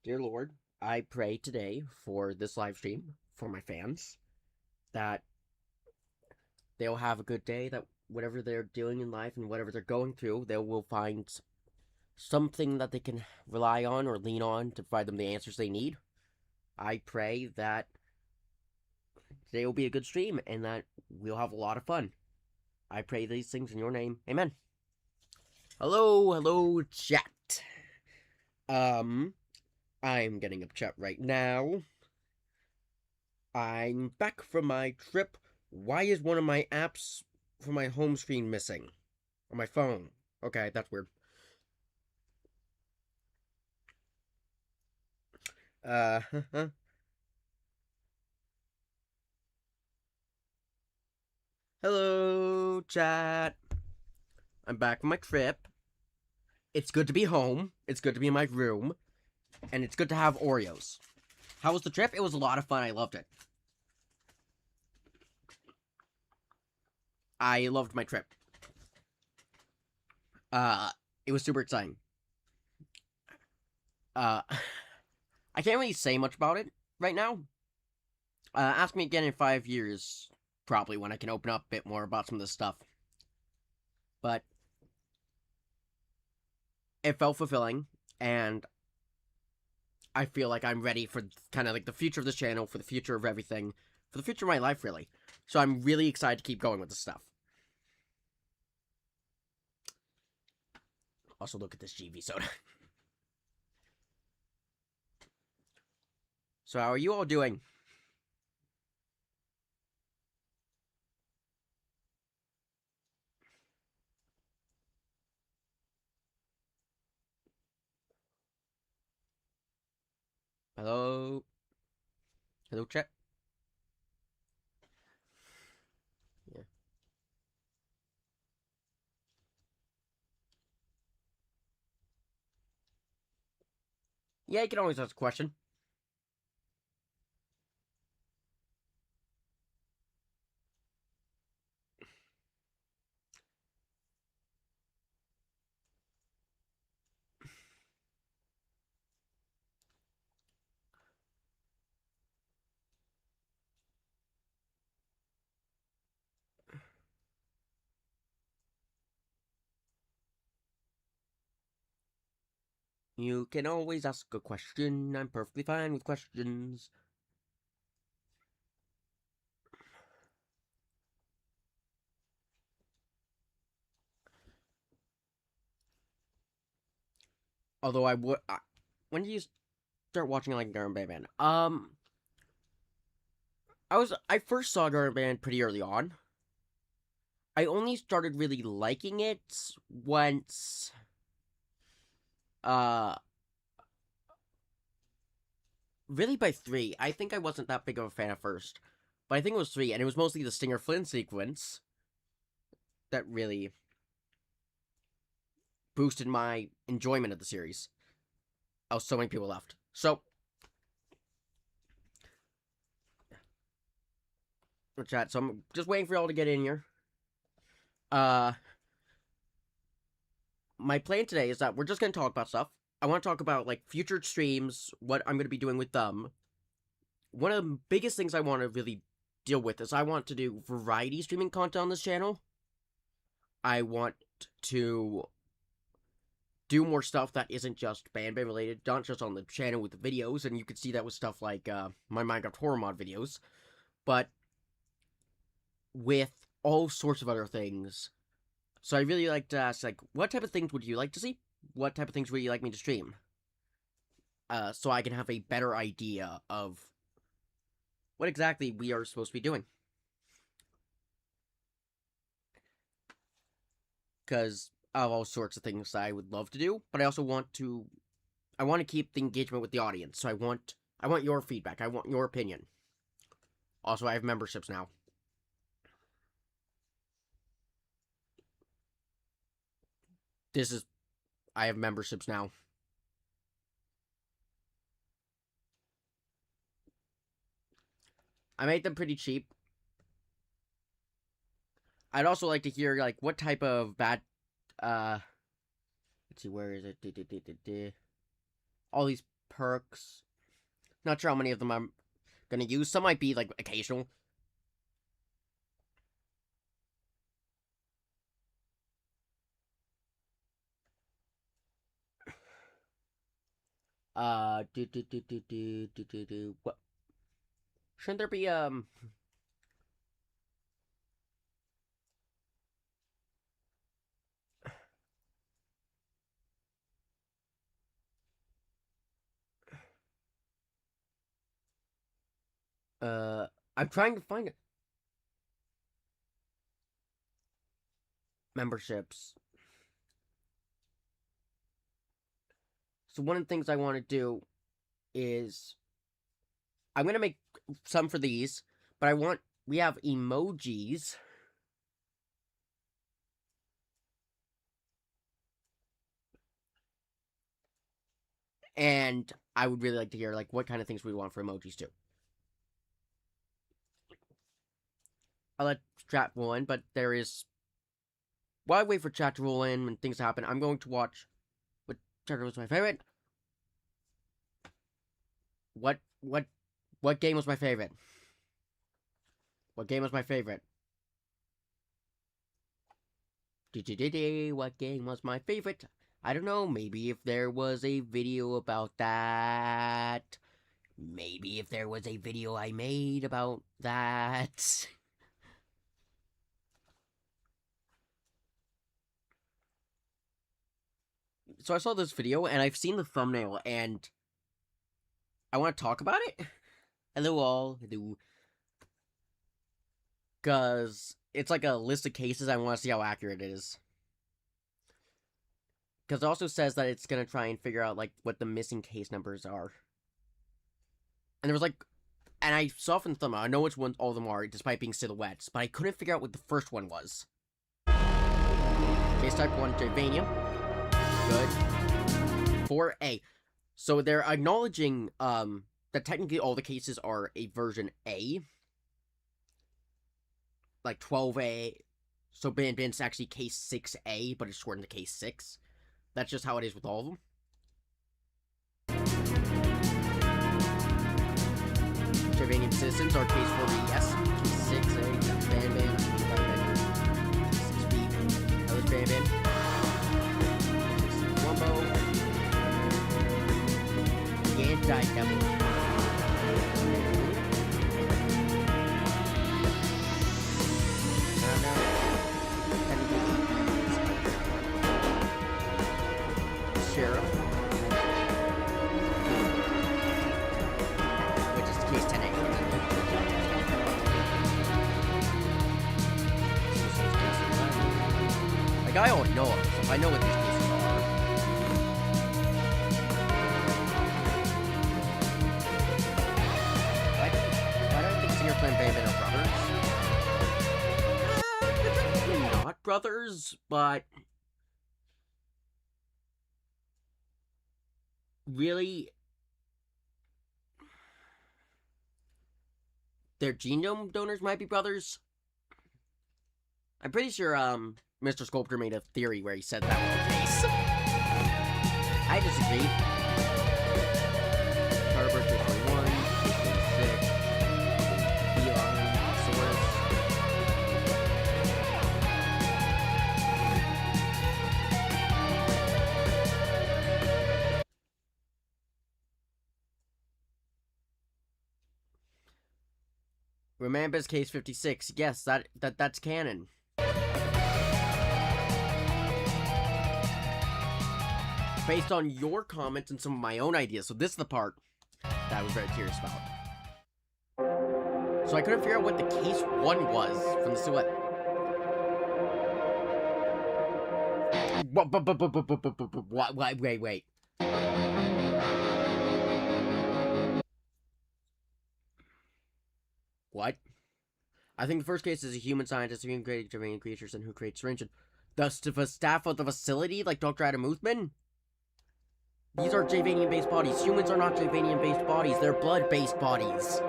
Dear Lord, I pray today for this live stream, for my fans, that they'll have a good day, that whatever they're doing in life and whatever they're going through, they will find something that they can rely on or lean on to provide them the answers they need. I pray that today will be a good stream and that we'll have a lot of fun. I pray these things in your name. Amen. Hello, chat. Um, I'm getting up chat right now. I'm back from my trip. Why is one of my apps from my home screen missing? On my phone. Okay, that's weird. Uh, Hello, chat. I'm back from my trip. It's good to be home. It's good to be in my room. And it's good to have Oreos. How was the trip? It was a lot of fun. I loved it. I loved my trip. It was super exciting. I can't really say much about it right now. Ask me again in 5 years, probably, when I can open up a bit more about some of this stuff. But it felt fulfilling, and I feel like I'm ready for kind of like the future of this channel, for the future of everything, for the future of my life, really. So I'm really excited to keep going with this stuff. Also, look at this GV soda. So how are you all doing? Hello? Hello, chat? Yeah. Yeah, you can always ask a question. You can always ask a question. I'm perfectly fine with questions. Although I would... when did you start watching, like, Garden Band? I first saw Garden Band pretty early on. I only started really liking it once... Uh... Really by 3. I think I wasn't that big of a fan at first. But I think it was 3, and it was mostly the Stinger Flynn sequence that really boosted my enjoyment of the series. Oh, so many people left. So, chat, so I'm just waiting for y'all to get in here. My plan today is that we're just gonna talk about stuff. I want to talk about, like, future streams, what I'm gonna be doing with them. One of the biggest things I want to really deal with is I want to do variety streaming content on this channel. I want to do more stuff that isn't just Banban related, not just on the channel with the videos, and you can see that with stuff like my Minecraft horror mod videos, but with all sorts of other things. So I really like to ask, like, what type of things would you like to see? What type of things would you like me to stream? So I can have a better idea of what exactly we are supposed to be doing. Because I have all sorts of things I would love to do, but I also want to keep the engagement with the audience. So I want your feedback. I want your opinion. Also, I have memberships now. I have memberships now. I made them pretty cheap. I'd also like to hear, like, what type of bad, let's see, where is it? All these perks. Not sure how many of them I'm gonna use. Some might be, like, occasional. What? Shouldn't there be, I'm trying to find it. Memberships. So one of the things I want to do is I'm gonna make some for these, but we have emojis. And I would really like to hear, like, what kind of things we want for emojis too. I'll let chat roll in, but there is. While I wait for chat to roll in and things happen, I'm going to watch. What chapter was my favorite? What game was my favorite? What game was my favorite? What game was my favorite? I don't know, maybe if there was a video about that. Maybe if there was a video I made about that. So I saw this video, and I've seen the thumbnail, and I want to talk about it. Hello all, hello. Because it's like a list of cases, I want to see how accurate it is. Because it also says that it's going to try and figure out, like, what the missing case numbers are. And there was, like, and I saw from the thumbnail, I know which ones all of them are, despite being silhouettes, but I couldn't figure out what the first one was. Case type 1, Javanium. Good. 4A. So they're acknowledging, that technically all the cases are a version A. Like 12A. So Ban's actually case 6A, but it's shortened to case 6. That's just how it is with all of them. Javanium Citizens are case 4B, yes. Case 6A, that's Ban. 6B, that was Ban. Wumbo. The Anti-Devil. Sheriff, which is case 10A. Like, I don't know them, so I know what these cases are. Why do I think Singer Clan Bandit are brothers? They're technically not brothers, but really, their genome donors might be brothers. I'm pretty sure Mr. Sculptor made a theory where he said that was the case. I disagree. Herbert 21, 6, Elon, Source. Remember's case 56. Yes, that's canon. Based on your comments and some of my own ideas. So this is the part that I was very curious about. So I couldn't figure out what the case 1 was from the silhouette. Wait. What? I think the first case is a human scientist who created Javanian creatures and who creates Syringeon. The staff of the facility, like Dr. Adam Uthman? These are Javanian-based bodies. Humans are not Javanian-based bodies. They're blood-based bodies.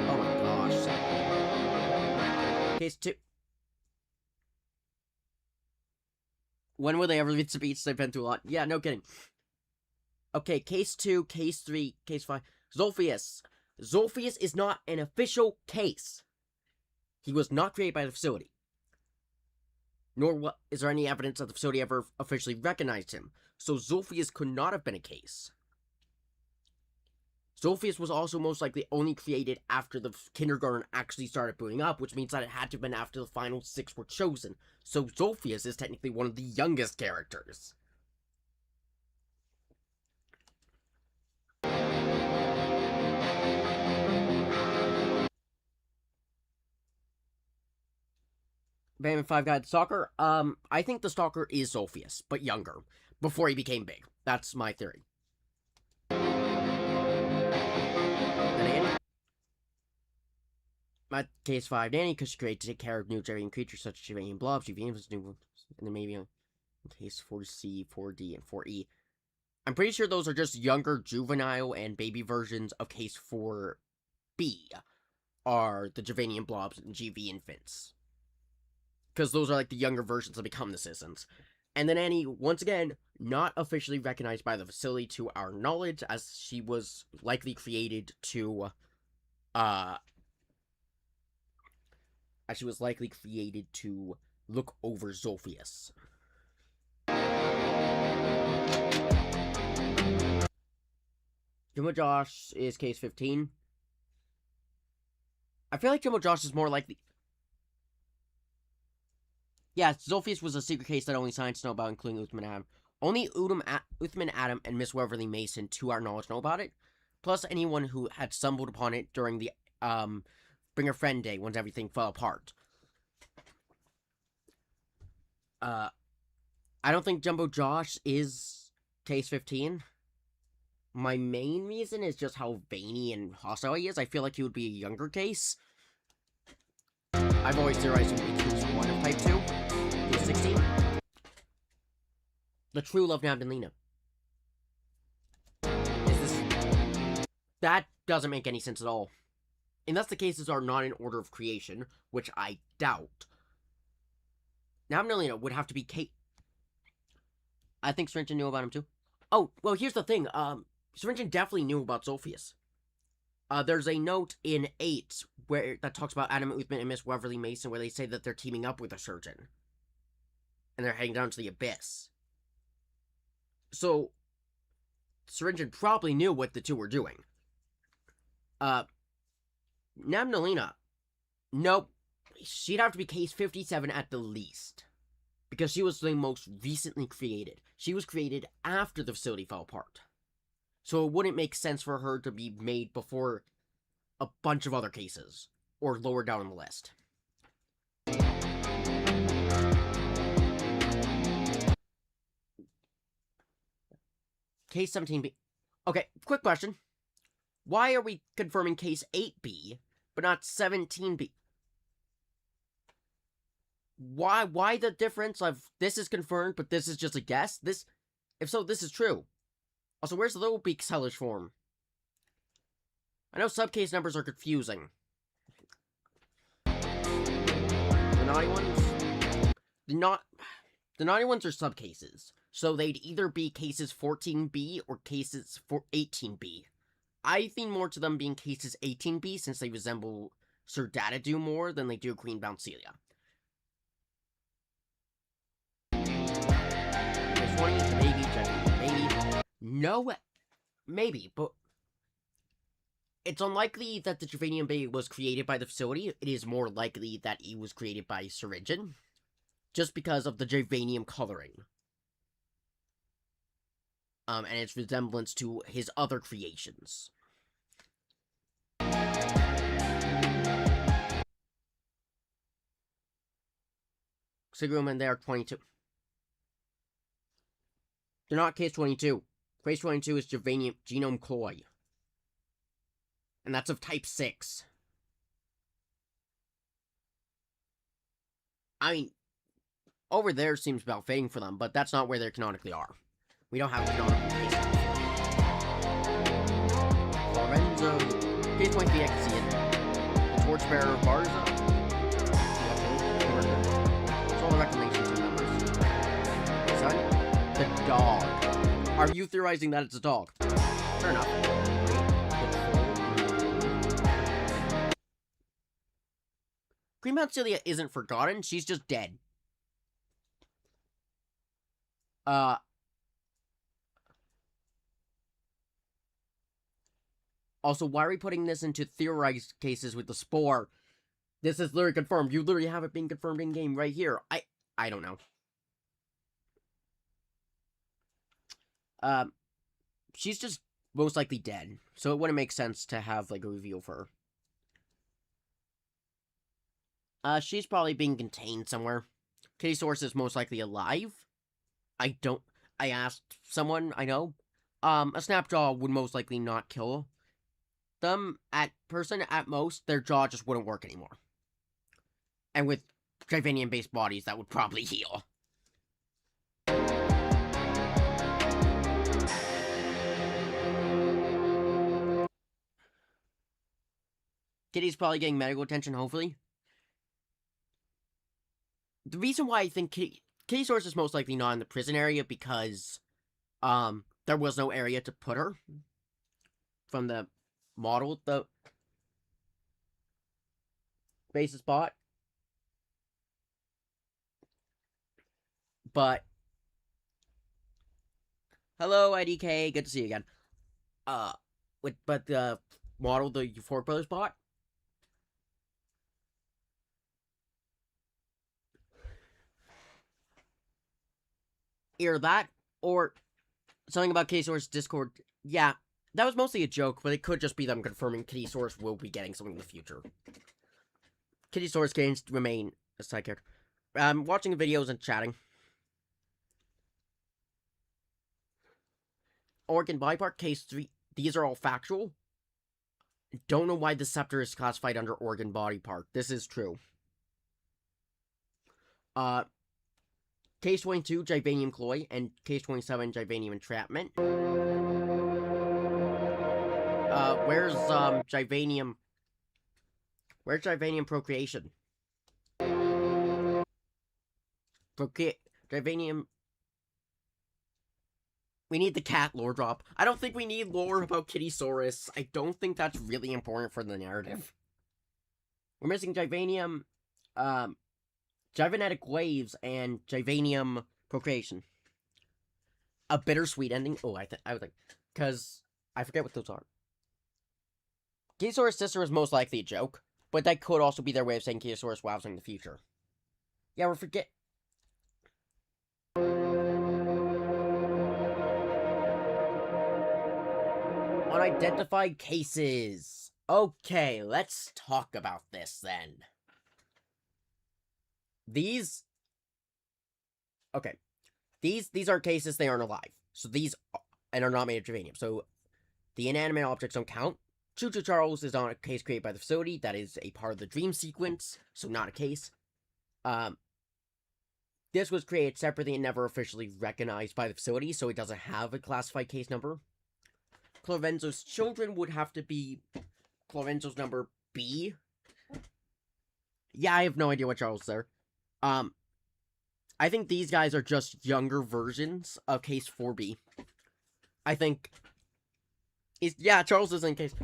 Oh my gosh. Case 2. When will they ever reach the beach? They've been through a lot. Yeah, no kidding. Okay, case 2, case 3, case 5. Zolfius. Zolfius is not an official case. He was not created by the facility. Nor is there any evidence that the facility ever officially recognized him. So Zolfius could not have been a case. Zolfius was also most likely only created after the kindergarten actually started booting up, which means that it had to have been after the final 6 were chosen. So Zolfius is technically one of the youngest characters. Batman 5 Guide Stalker. I think the Stalker is Zolfius, but younger, before he became big. That's my theory. My case 5, Danny, because she created to take care of new Javanian creatures such as Javanian blobs, Javanians, new ones, and then maybe in case 4C, 4D, and 4E. I'm pretty sure those are just younger juvenile and baby versions of case 4B, are the Javanian blobs and GV infants. Because those are like the younger versions that become the citizens. And then Annie, once again, not officially recognized by the facility to our knowledge, as she was likely created to, look over Zolfius. Jimbo Josh is case 15. I feel like Jimbo Josh is more likely... Yeah, Zolfius was a secret case that only scientists know about, including Uthman Adam. Only Uthman Adam and Miss Waverly Mason, to our knowledge, know about it. Plus anyone who had stumbled upon it during the, Bring a Friend Day, once everything fell apart. I don't think Jumbo Josh is case 15. My main reason is just how veiny and hostile he is. I feel like he would be a younger case. I've always theorized him to be one of type 2. He's 16. The true love now Lena. That doesn't make any sense at all. Unless the cases are not in order of creation, which I doubt. Nabnalina would have to be Kate. I think Syringin knew about him too. Oh, well, here's the thing. Syringin definitely knew about Zolfius. There's a note in 8 that talks about Adam Uthman and Miss Waverly Mason, where they say that they're teaming up with a surgeon. And they're heading down to the abyss. So, Syringin probably knew what the two were doing. Nabnalina. Nope. She'd have to be case 57 at the least. Because she was the most recently created. She was created after the facility fell apart. So it wouldn't make sense for her to be made before a bunch of other cases. Or lower down on the list. Case 17B. Okay, quick question. Why are we confirming case 8B, but not 17B? Why the difference of this is confirmed, but this is just a guess? If so, this is true. Also, where's the Little Beak's hellish form? I know subcase numbers are confusing. The naughty ones? The naughty ones are subcases. So they'd either be cases 14B or cases 18B. I think more to them being cases 18B since they resemble Sir Dadadu more than they do Greenbound Celia. Maybe. No, maybe, but it's unlikely that the Javanian baby was created by the facility. It is more likely that he was created by Syringin, just because of the Javanium coloring. And its resemblance to his other creations. Sigrum and they are 22. They're not case 22. Case 22 is Javanium Genome Cloy. And that's of type 6. I mean, over there seems about fitting for them, but that's not where they canonically are. We don't have canonical cases. Lorenzo. Case 23, I can see it. The Torchbearer of Barza. It's all the reclamations and numbers. Are you theorizing that it's a dog? Fair enough. Queen Matsilia isn't forgotten, she's just dead. Also, why are we putting this into theorized cases with the spore? This is literally confirmed. You literally have it being confirmed in-game right here. I don't know. She's just most likely dead. So it wouldn't make sense to have, like, a reveal for her. She's probably being contained somewhere. Kittysaurus is most likely alive. I asked someone I know. A Snapjaw would most likely not kill them at most. Their jaw just wouldn't work anymore. And with Trivanium-based bodies, that would probably heal. Kitty's probably getting medical attention, hopefully. The reason why I think Kittysaurus is most likely not in the prison area because there was no area to put her from the model the basis spot. But hello, IDK, good to see you again. But the model the Euphoric Brothers bought. Either that or something about Kittysaurus Discord. Yeah, that was mostly a joke, but it could just be them confirming Kittysaurus will be getting something in the future. Kittysaurus gains remain a side character. Watching videos and chatting. Organ Body Part, Case 3. These are all factual. Don't know why the scepter is classified under Organ Body Part. This is true. Case 22, Givanium Cloy, and Case 27, Givanium Entrapment. Where's Givanium? Where's Givanium Procreation? Givanium. We need the cat lore drop. I don't think we need lore about Kittysaurus. I don't think that's really important for the narrative. We're missing Givanium, Givanetic Waves, and Givanium Procreation. A bittersweet ending. Oh, I was like, because I forget what those are. Kittysaurus' sister is most likely a joke, but that could also be their way of saying Kittysaurus wows in the future. Yeah, we're forget. Unidentified cases. Okay, let's talk about this then. These... Okay. These are cases, they aren't alive. So these... And are not made of Givanium. So, the inanimate objects don't count. Choo Choo Charles is not a case created by the facility. That is a part of the dream sequence. So not a case. This was created separately and never officially recognized by the facility. So it doesn't have a classified case number. Clovenzo's children would have to be Clovenzo's number B. Yeah, I have no idea what Charles is there. I think these guys are just younger versions of case 4B. I think... Yeah, Charles is in case...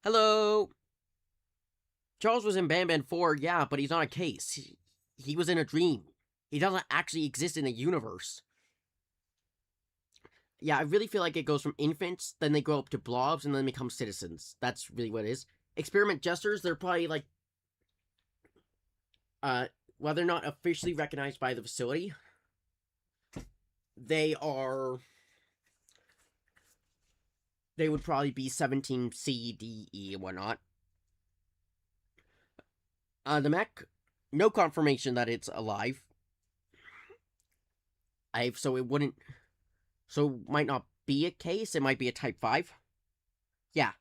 Hello! Charles was in Banban 4, yeah, but he's not a case. He was in a dream. He doesn't actually exist in a universe. Yeah, I really feel like it goes from infants, then they grow up to blobs, and then become citizens. That's really what it is. Experiment Jesters, they're probably like... while they're not officially recognized by the facility, they would probably be 17C, D, E, and whatnot. The mech, no confirmation that it's alive. So it might not be a case, it might be a Type 5. Yeah.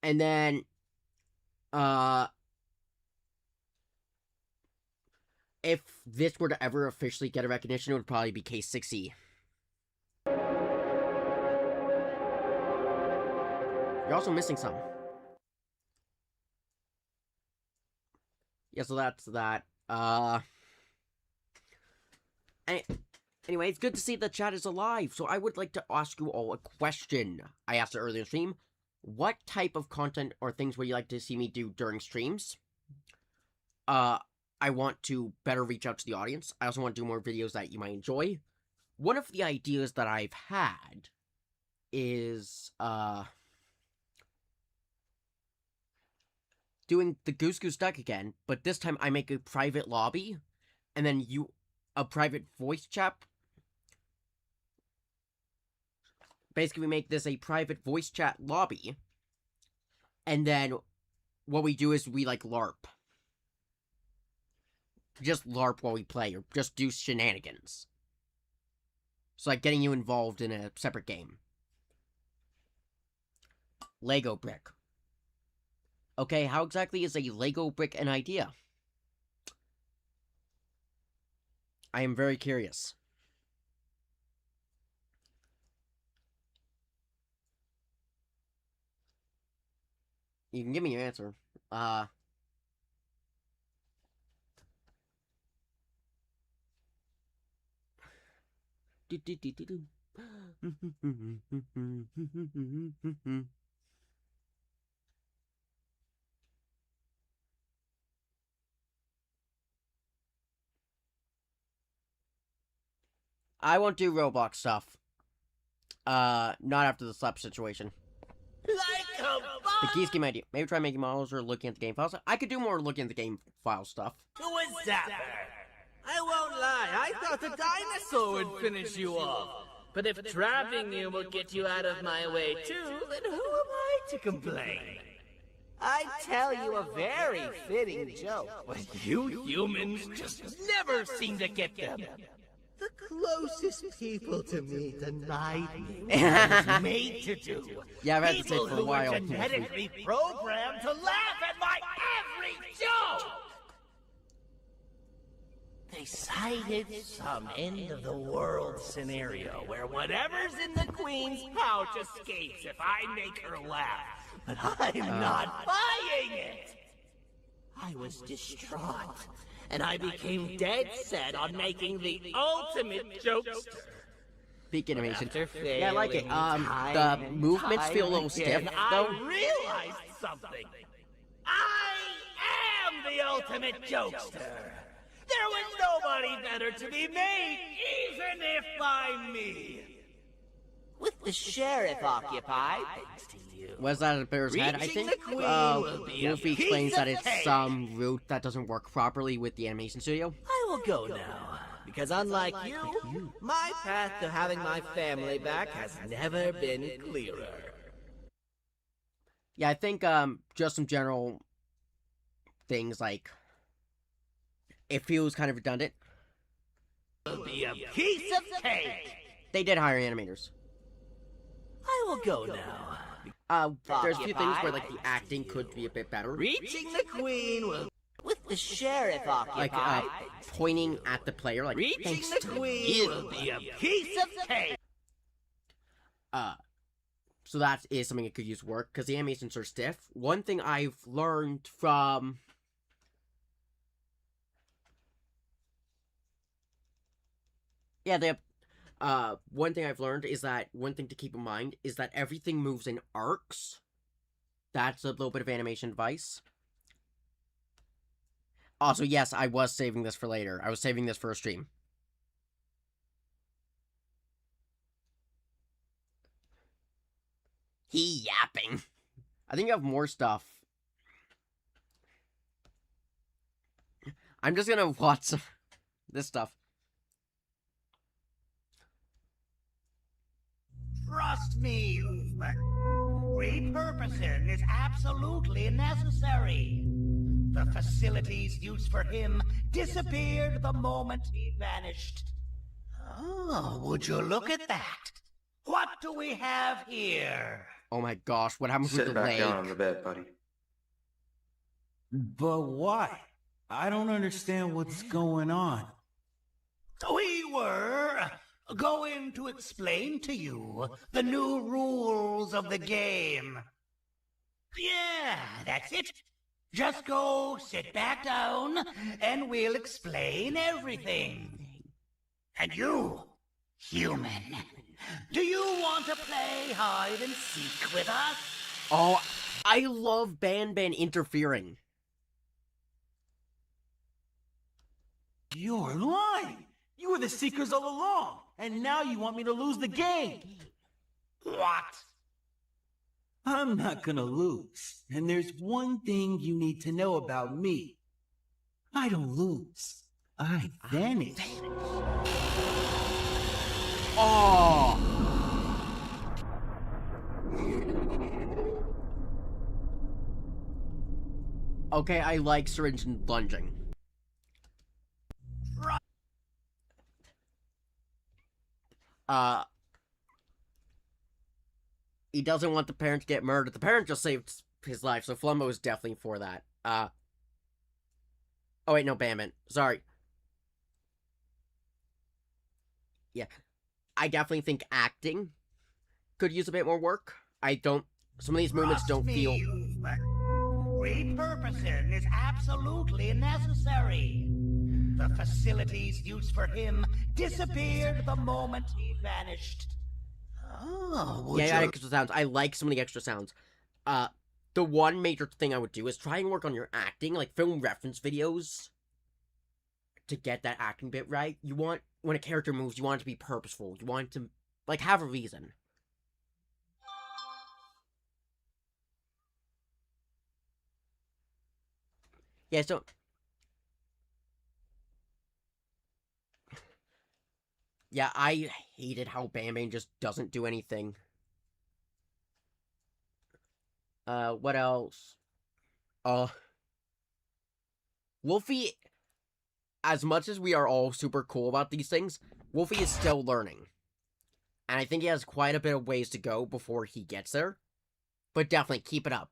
And then, if this were to ever officially get a recognition, it would probably be case 6E. You're also missing some. Yeah, so that's that. Anyway, it's good to see the chat is alive. So I would like to ask you all a question. I asked it earlier in stream. What type of content or things would you like to see me do during streams? I want to better reach out to the audience. I also want to do more videos that you might enjoy. One of the ideas that I've had is, doing the Goose Goose Duck again, but this time I make a private lobby, and then a private voice chat. Basically, we make this a private voice chat lobby, and then what we do is we, like, LARP. Just LARP while we play, or just do shenanigans. It's like getting you involved in a separate game. Lego brick. Okay, how exactly is a Lego brick an idea? I am very curious. You can give me your answer. I won't do Roblox stuff. Not after the slap situation. Like a The key scheme idea. Maybe try making models or looking at the game files. I could do more looking at the game file stuff. to a zapper. I won't lie, I thought the dinosaur would finish you off. But if trapping you will get you out of my way too, then who am I to complain? I tell you a very fitting joke, but you humans just never seem to get them. The closest people to me denied me what I was made to do. Yeah, I've had to say People for a who while. were genetically programmed to laugh at my every joke! They cited some end-of-the-world scenario where whatever's in the Queen's pouch escapes if I make her laugh. But I'm not buying it! I was distraught, and I became dead set on making the ultimate jokester. Peak animation. After Yeah, I like it. failing time The and movements time feel a little stiff, again, though. I realized something. I am the ultimate jokester. There was nobody better to be made, even if by me. With the sheriff occupied, thanks to you. Was that a bear's head? I Reaching think the queen will be a Wolfie piece explains of that it's cake. some route that doesn't work properly with the animation studio. I will go now, because unlike you, my path to having my family back has never been clearer. Yeah, I think just some general things like it feels kind of redundant. Will be a piece of cake. They did hire animators. I will go now. There's a few things where like the acting could be a bit better, Reaching the queen will... With the sheriff occupied, like pointing at the player, like reaching thanks the to queen you. will be a piece of cake. So that is something that could use work because the animations are stiff. One thing I've learned from one thing I've learned is that one thing to keep in mind is that everything moves in arcs. That's a little bit of animation advice. Also, yes, I was saving this for later. I was saving this for a stream. He yapping. I think I have more stuff. I'm just gonna watch some this stuff. Trust me, Uthman. Repurposing is absolutely necessary. The facilities used for him disappeared the moment he vanished. Oh, would you look at that? What do we have here? Oh my gosh, what happened with Sit the back leg? down on the bed, buddy. But why? I don't understand what's going on. We were going to explain to you the new rules of the game. Yeah, that's it. Just go sit back down, and we'll explain everything. And you, human, do you want to play hide and seek with us? Oh, I love Banban interfering. You're lying. You were the Seekers all along, and now you want me to lose the game. What? I'm not gonna lose. And there's one thing you need to know about me. I don't lose. I vanish. Oh! Okay, I like syringe and lunging. He doesn't want the parent to get murdered. The parent just saved his life, so Flumbo is definitely for that. Oh wait, no, Banban. Sorry. Yeah. I definitely think acting could use a bit more work. Some of these movements don't feel... Repurposing is absolutely necessary. The facilities used for him disappeared the moment he vanished. Oh, yeah, extra sounds. I like some of the extra sounds. The one major thing I would do is try and work on your acting, like film reference videos, to get that acting bit right. You want, when a character moves, you want it to be purposeful. You want it to, like, have a reason. Yeah, so... Yeah, I hated how Banban just doesn't do anything. What else? Wolfie, as much as we are all super cool about these things, Wolfie is still learning. And I think he has quite a bit of ways to go before he gets there. But definitely, keep it up.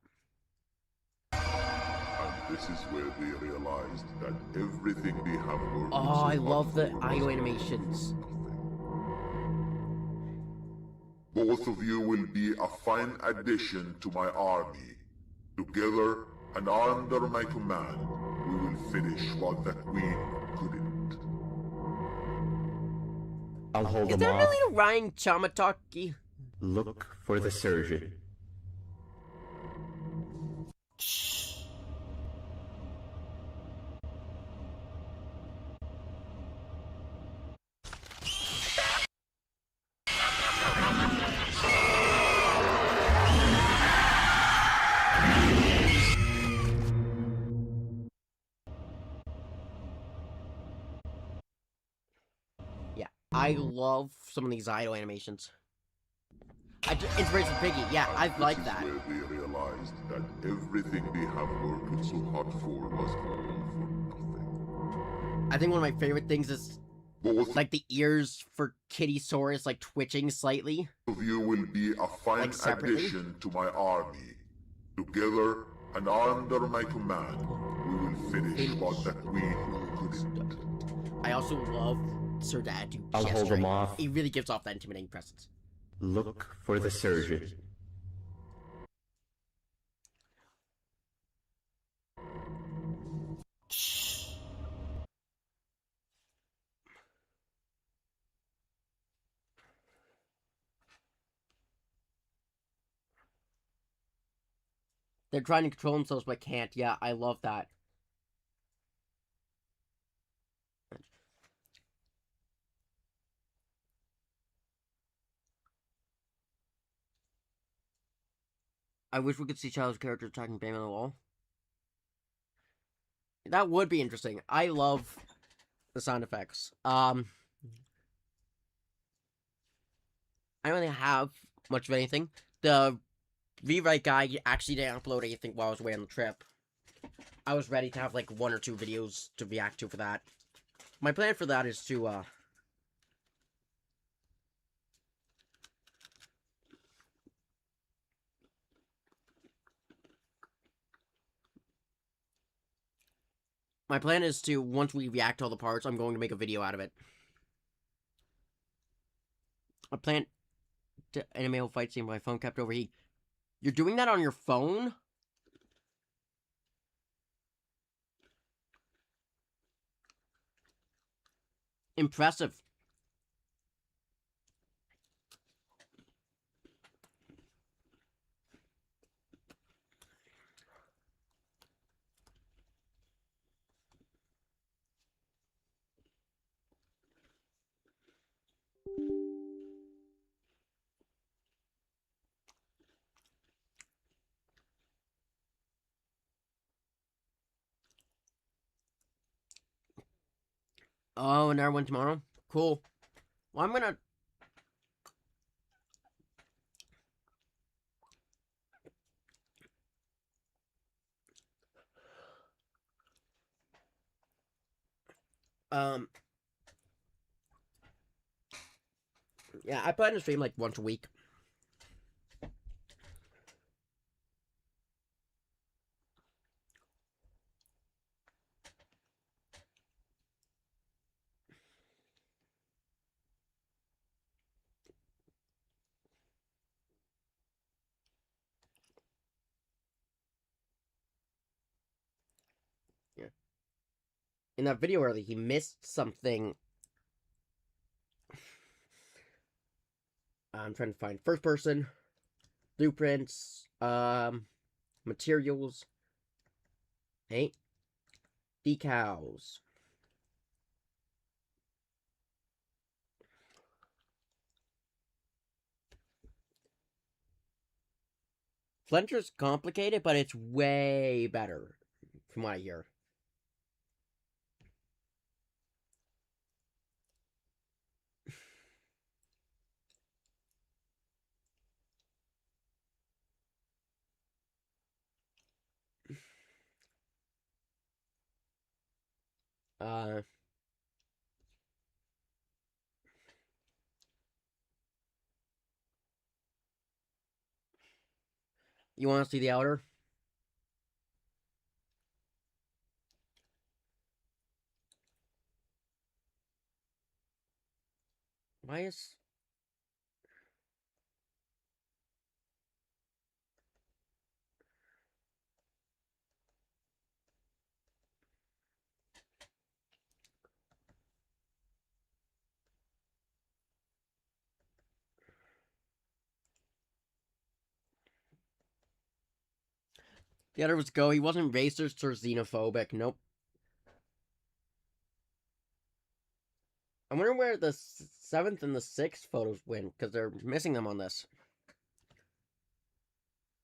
And this is where they realized that everything they have worked Oh, so I love the hard for IO was animations. nothing. Both of you will be a fine addition to my army. Together and under my command, we will finish what the Queen couldn't. I'll hold Is them there off. really a Ryan Chamataki? Look for the surgeon. I love some of these idle animations. Inspiration Piggy, yeah, I like that. This is where they realized that everything they have worked so hard for was all for nothing. I think one of my favorite things is, Both like, the ears for Kittysaurus, like, twitching slightly. of you will be a fine Like, separately? addition to my army. Together and under my command, we will finish what the Queen couldn't. I also love Sir Dad I'll hold gesturing. him off. He really gives off that intimidating presence. Look for the surgeon. They're trying to control themselves but can't. Yeah, I love that. I wish we could see Child's character attacking Bayman on the wall. That would be interesting. I love the sound effects. I don't really have much of anything. The rewrite guy actually didn't upload anything while I was away on the trip. I was ready to have like 1 or 2 videos to react to for that. My plan for that is to my plan is to, once we react to all the parts, I'm going to make a video out of it. I plan to animate a fight scene with my phone kept overheat. You're doing that on your phone? impressive. Oh, another one tomorrow? Cool. Well, I'm gonna... Yeah, I plan to stream like once a week. Yeah. In that video earlier, he missed something. I'm trying to find first person, blueprints, materials, paint, decals. Flenter's complicated, but it's way better from what I hear. Uh, you want to see the outer? Why is... The other was go. He wasn't racist or xenophobic. Nope. I wonder where the 7th and the 6th photos went, because they're missing them on this.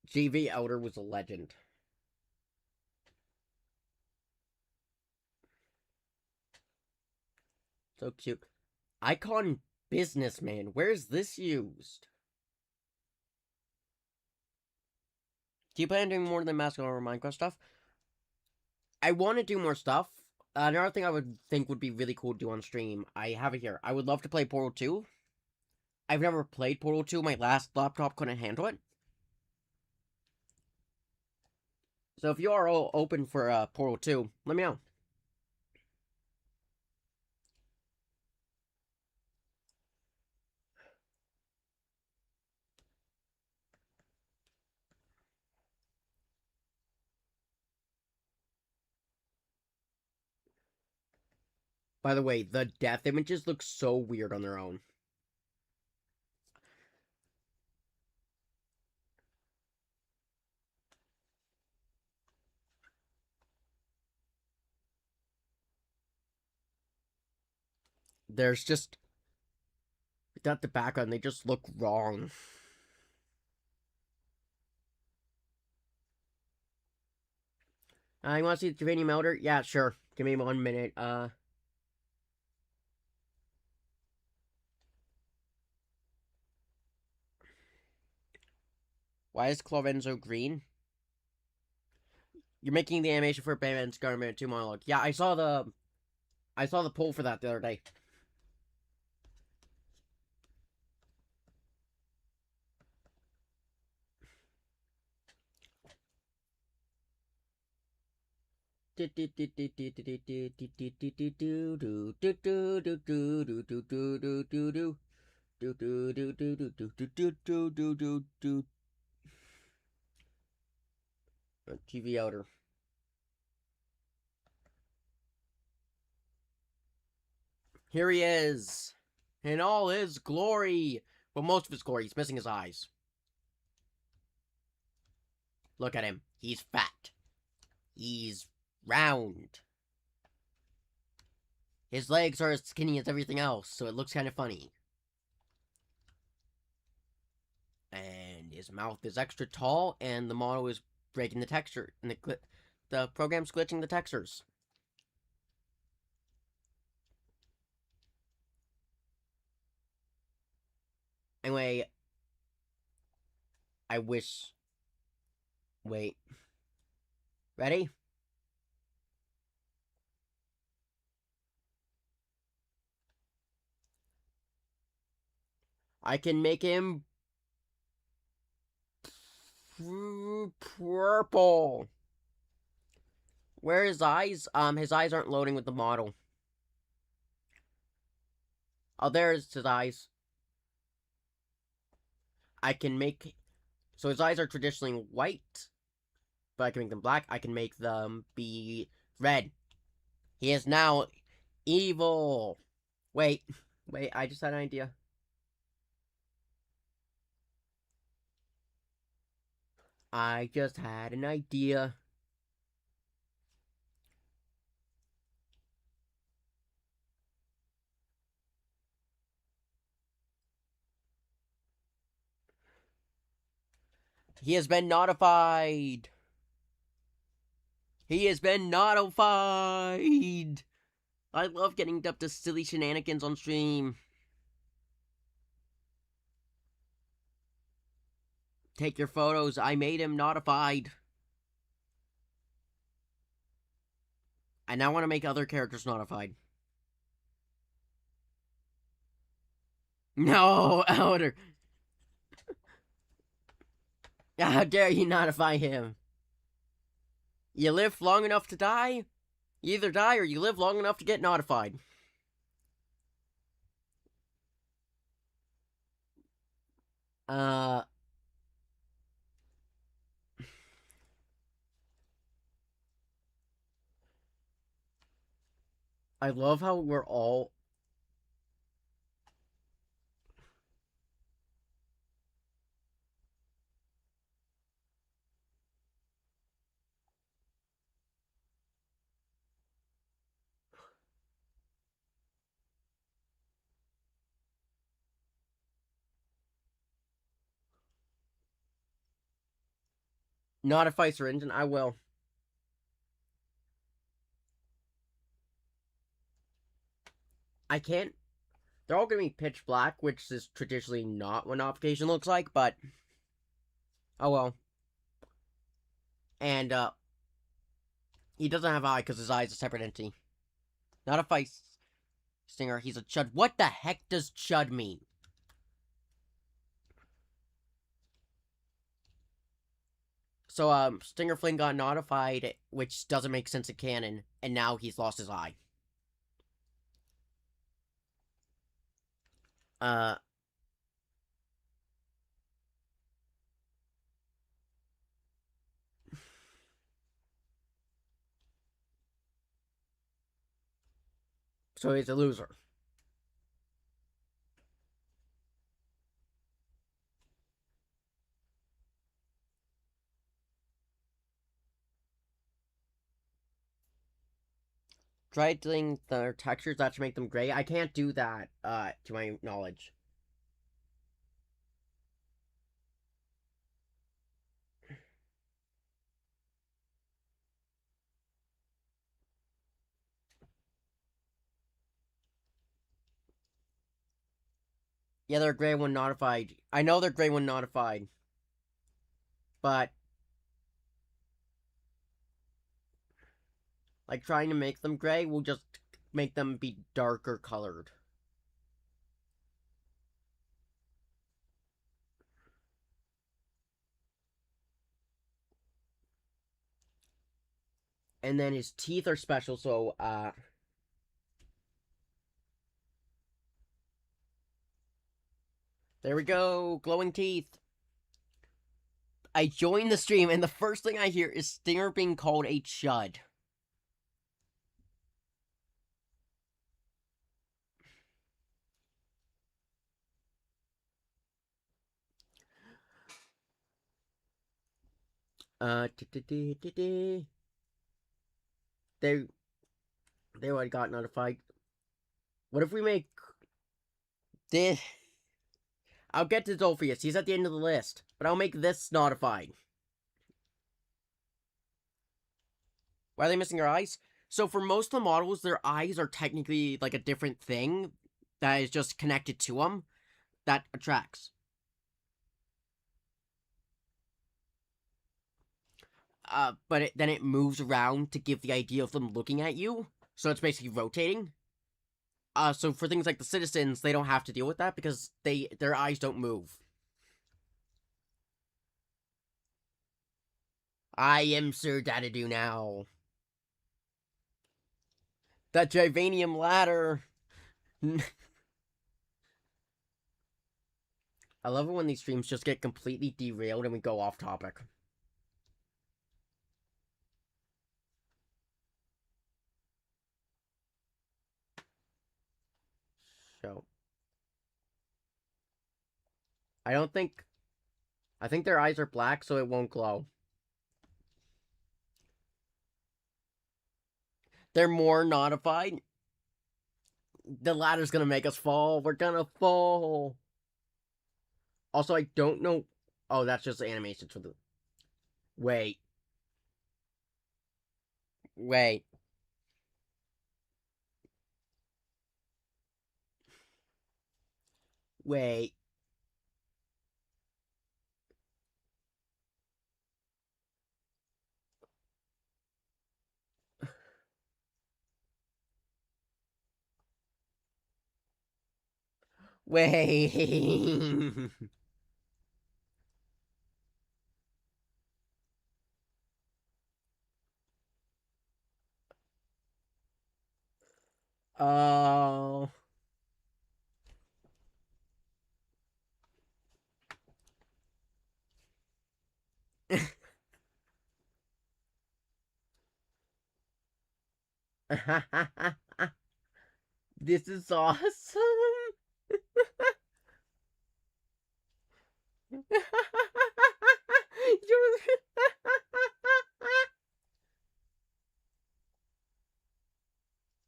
GV Outer was a legend. So cute. Icon Businessman. Where's this used? Do you plan on doing more than Mascot or Minecraft stuff? I want to do more stuff. Another thing I would think would be really cool to do on stream, I have it here. I would love to play Portal 2. I've never played Portal 2. My last laptop couldn't handle it. So if you are all open for Portal 2, let me know. By the way, the death images look so weird on their own. There's just... without the background, they just look wrong. You want to see the Geranium Elder? Yeah, sure. Give me 1 minute. Why is Clovenzo green? You're making the animation for Batman's Garment 2 monologue. Yeah, I saw the poll for that the other day. TV Outer. Here he is. In all his glory. Well, most of his glory. He's missing his eyes. Look at him. He's fat. He's round. His legs are as skinny as everything else, so it looks kind of funny. And his mouth is extra tall, and the model is breaking the texture. And the program's glitching the textures. Anyway, I wish... Wait. Ready? I can make him... purple. Where are his eyes? His eyes aren't loading with the model. Oh, there's his eyes. I can make... So his eyes are traditionally white, but I can make them black. I can make them be red. He is now evil. Wait, I just had an idea. I just had an idea. He has been notified. He has been notified. I love getting up to silly shenanigans on stream. Take your photos. I made him notified. I now want to make other characters notified. No, Elder. How dare you notify him? You live long enough to die? You either die or you live long enough to get notified. I love how we're all... Notify Sir Engine, I will. I can't... They're all gonna be pitch black, which is traditionally not what notification looks like, but... Oh well. And, he doesn't have eye because his eye is a separate entity. Notify Stinger, he's a chud. What the heck does chud mean? So, Stinger Flynn got notified, which doesn't make sense in canon, and now he's lost his eye. So he's a loser. Try doing the textures that should make them gray. I can't do that, to my knowledge. Yeah, they're gray when notified. I know they're gray when notified. But... like, trying to make them gray will just make them be darker colored. And then his teeth are special, so, there we go, glowing teeth. I joined the stream, and the first thing I hear is Stinger being called a chud. They they already got notified. What if we make this? I'll get to Zolphius. He's at the end of the list, but I'll make this notified. Why are they missing their eyes? So for most of the models, their eyes are technically like a different thing that is just connected to them that attracts. But then it moves around to give the idea of them looking at you. So it's basically rotating. So for things like the citizens, they don't have to deal with that because their eyes don't move. I am Sir Dadadoo now. That Givanium ladder. I love it when these streams just get completely derailed and we go off topic. So, I think their eyes are black, so it won't glow. They're more notified. The ladder's gonna make us fall. We're gonna fall. Also, I don't know. Oh, that's just animations for the. Wait. Wait. Wait. Wait. Oh. This is awesome.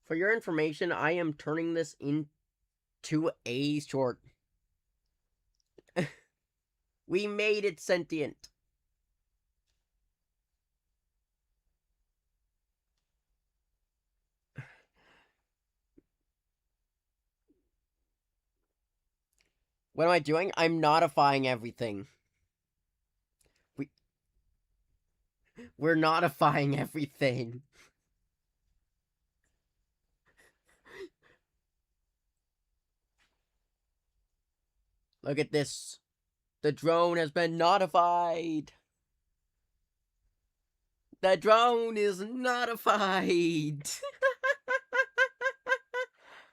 For your information, I am turning this into a short. We made it sentient. What am I doing? I'm notifying everything. We're notifying everything. Look at this. The drone has been notified. The drone is notified.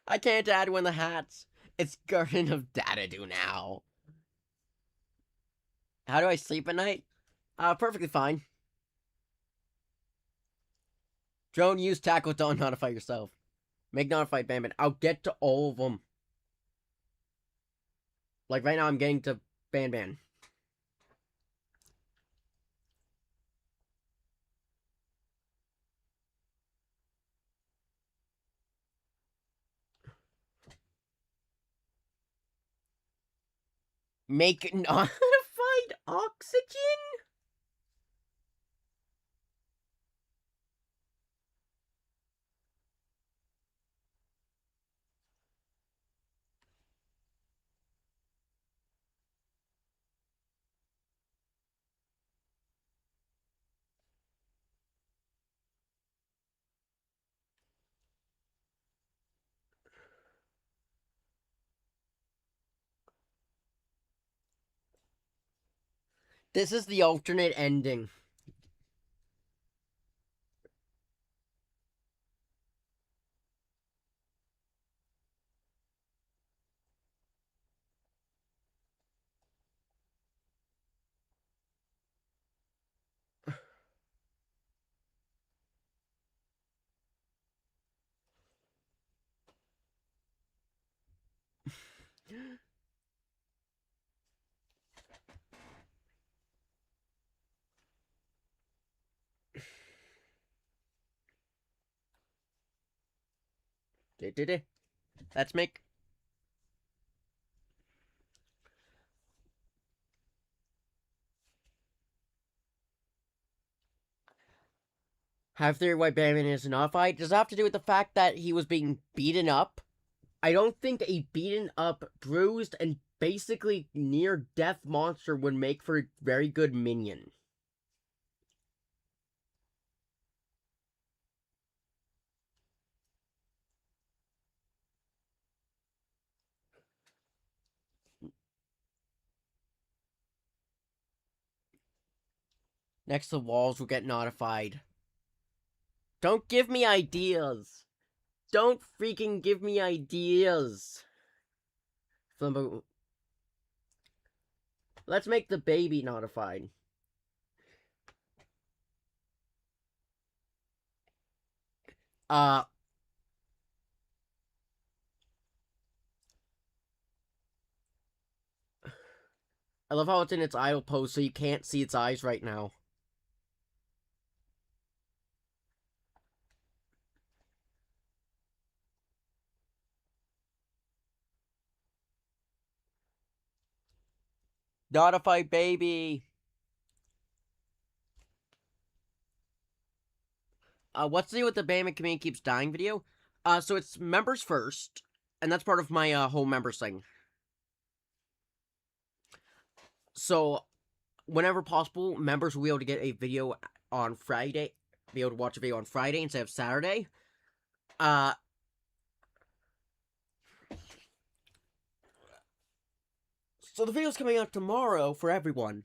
I can't add one of the hats. It's Garden of Dadadoo now. How do I sleep at night? Perfectly fine. Drone, use tackle, don't notify yourself. Make notified Banban. I'll get to all of them. Like right now, I'm getting to Banban. Make notified oxygen? This is the alternate ending. Let's make... Have theory why Batman is notified. Does it have to do with the fact that he was being beaten up? I don't think a beaten up, bruised, and basically near death monster would make for a very good minion. Next, the walls will get notified. Don't give me ideas. Don't freaking give me ideas. Flimbo. Let's make the baby notified. I love how it's in its idle pose so you can't see its eyes right now. Notify baby. What's the deal with the Batman community keeps dying video? So it's members first, and that's part of my whole members thing. So, whenever possible, members will be able to get a video on Friday, be able to watch a video on Friday instead of Saturday. So the video's coming out tomorrow for everyone.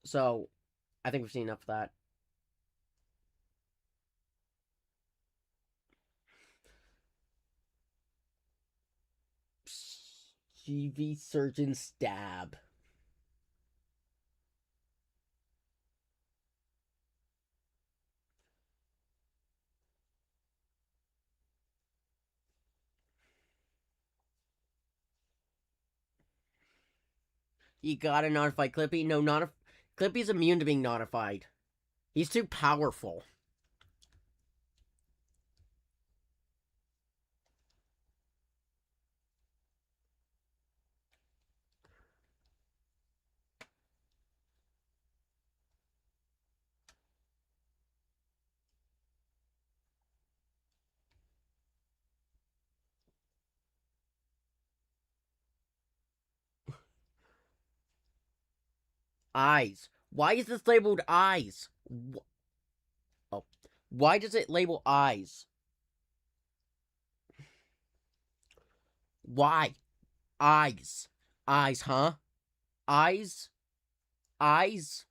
So, I think we've seen enough of that. GV Surgeon Stab. You gotta notify Clippy. No, Clippy's immune to being notified. He's too powerful. Eyes. Why is this labeled eyes? Oh. Why does it label eyes? Why? Eyes. Eyes, huh? Eyes? Eyes?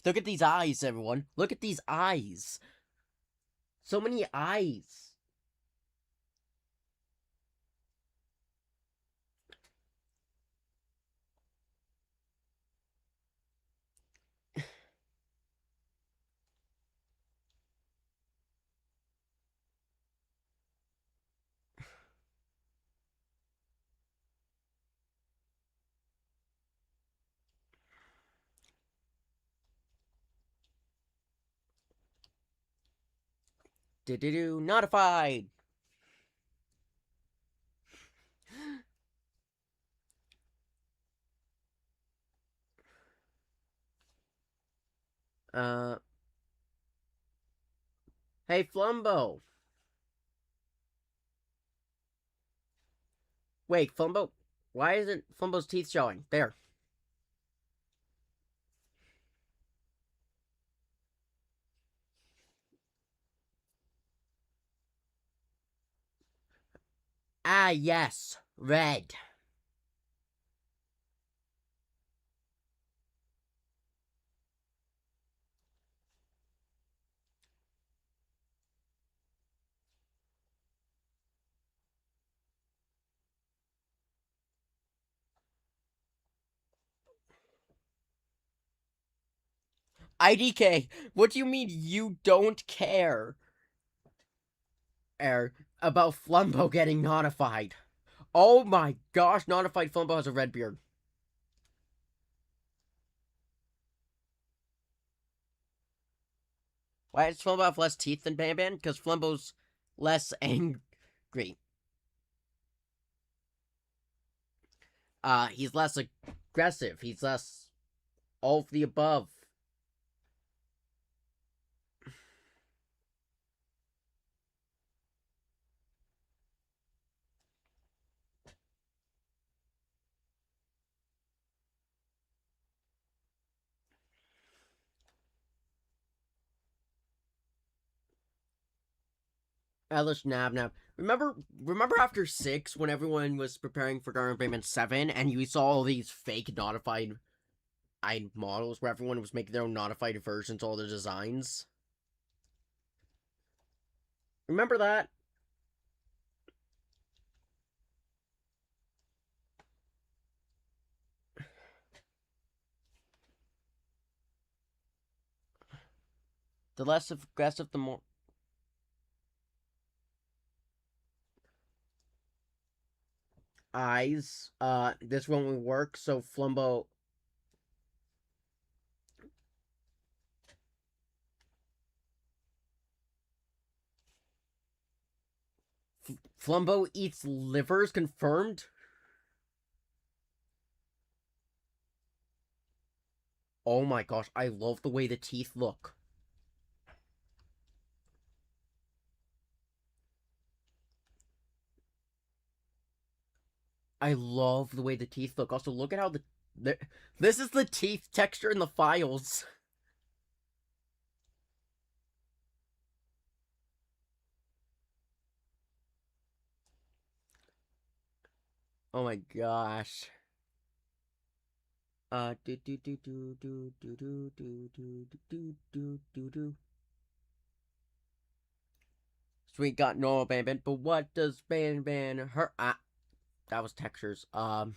Look at these eyes, everyone. Look at these eyes. So many eyes. Notified. Hey, Flumbo. Wait, Flumbo. Why isn't Flumbo's teeth showing? There. Ah, yes. Red. IDK, what do you mean you don't care? About Flumbo getting notified. Oh my gosh, notified Flumbo has a red beard. Why does Flumbo have less teeth than Ban Ban? Because Flumbo's less angry. He's less aggressive. He's less all of the above. Elish Nab Nab. Remember after 6 when everyone was preparing for Garden Payment 7 and you saw all these fake notified models where everyone was making their own notified versions of all the designs? Remember that? The less aggressive, the more... Eyes. This one will work, so Flumbo... Flumbo eats livers, confirmed? Oh my gosh, I love the way the teeth look. I love the way the teeth look. Also, look at how this is the teeth texture in the files. Oh my gosh. Do do do do do do do do do do do do do. Sweet got normal Ban Ban, but what does Ban Ban hurt? That was textures. Oh.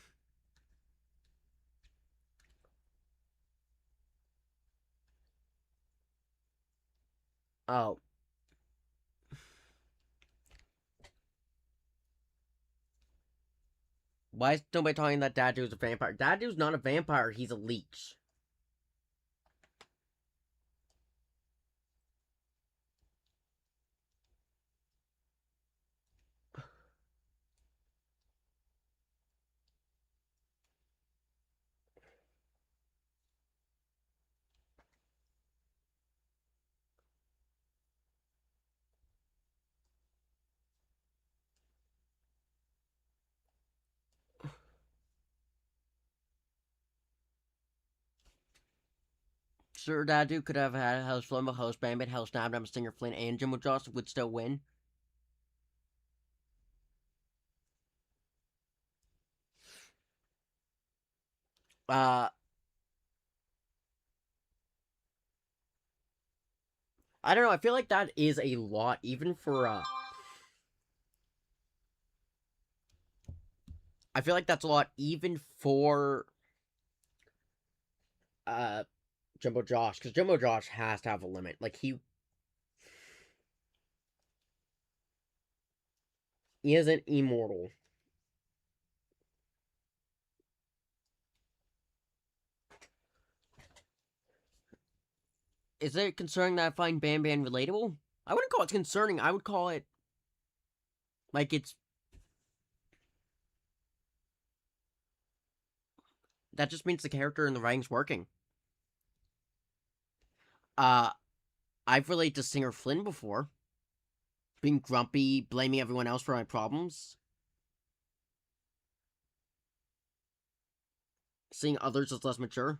Why is nobody talking that Dadu's a vampire? Dadu's not a vampire, he's a leech. Sure, Dadu could have had House Flumbo, House Bambit, House Nabnam, Stinger Flynn, and Jimbo Joss would still win. I don't know, I feel like that is a lot, even for, I feel like that's a lot, even for, Jumbo Josh, because Jumbo Josh has to have a limit. Like, he isn't immortal. Is it concerning that I find Ban Ban relatable? I wouldn't call it concerning, I would call it, like, it's... That just means the character and the writing's working. I've related to Singer Flynn before. Being grumpy, blaming everyone else for my problems. Seeing others as less mature.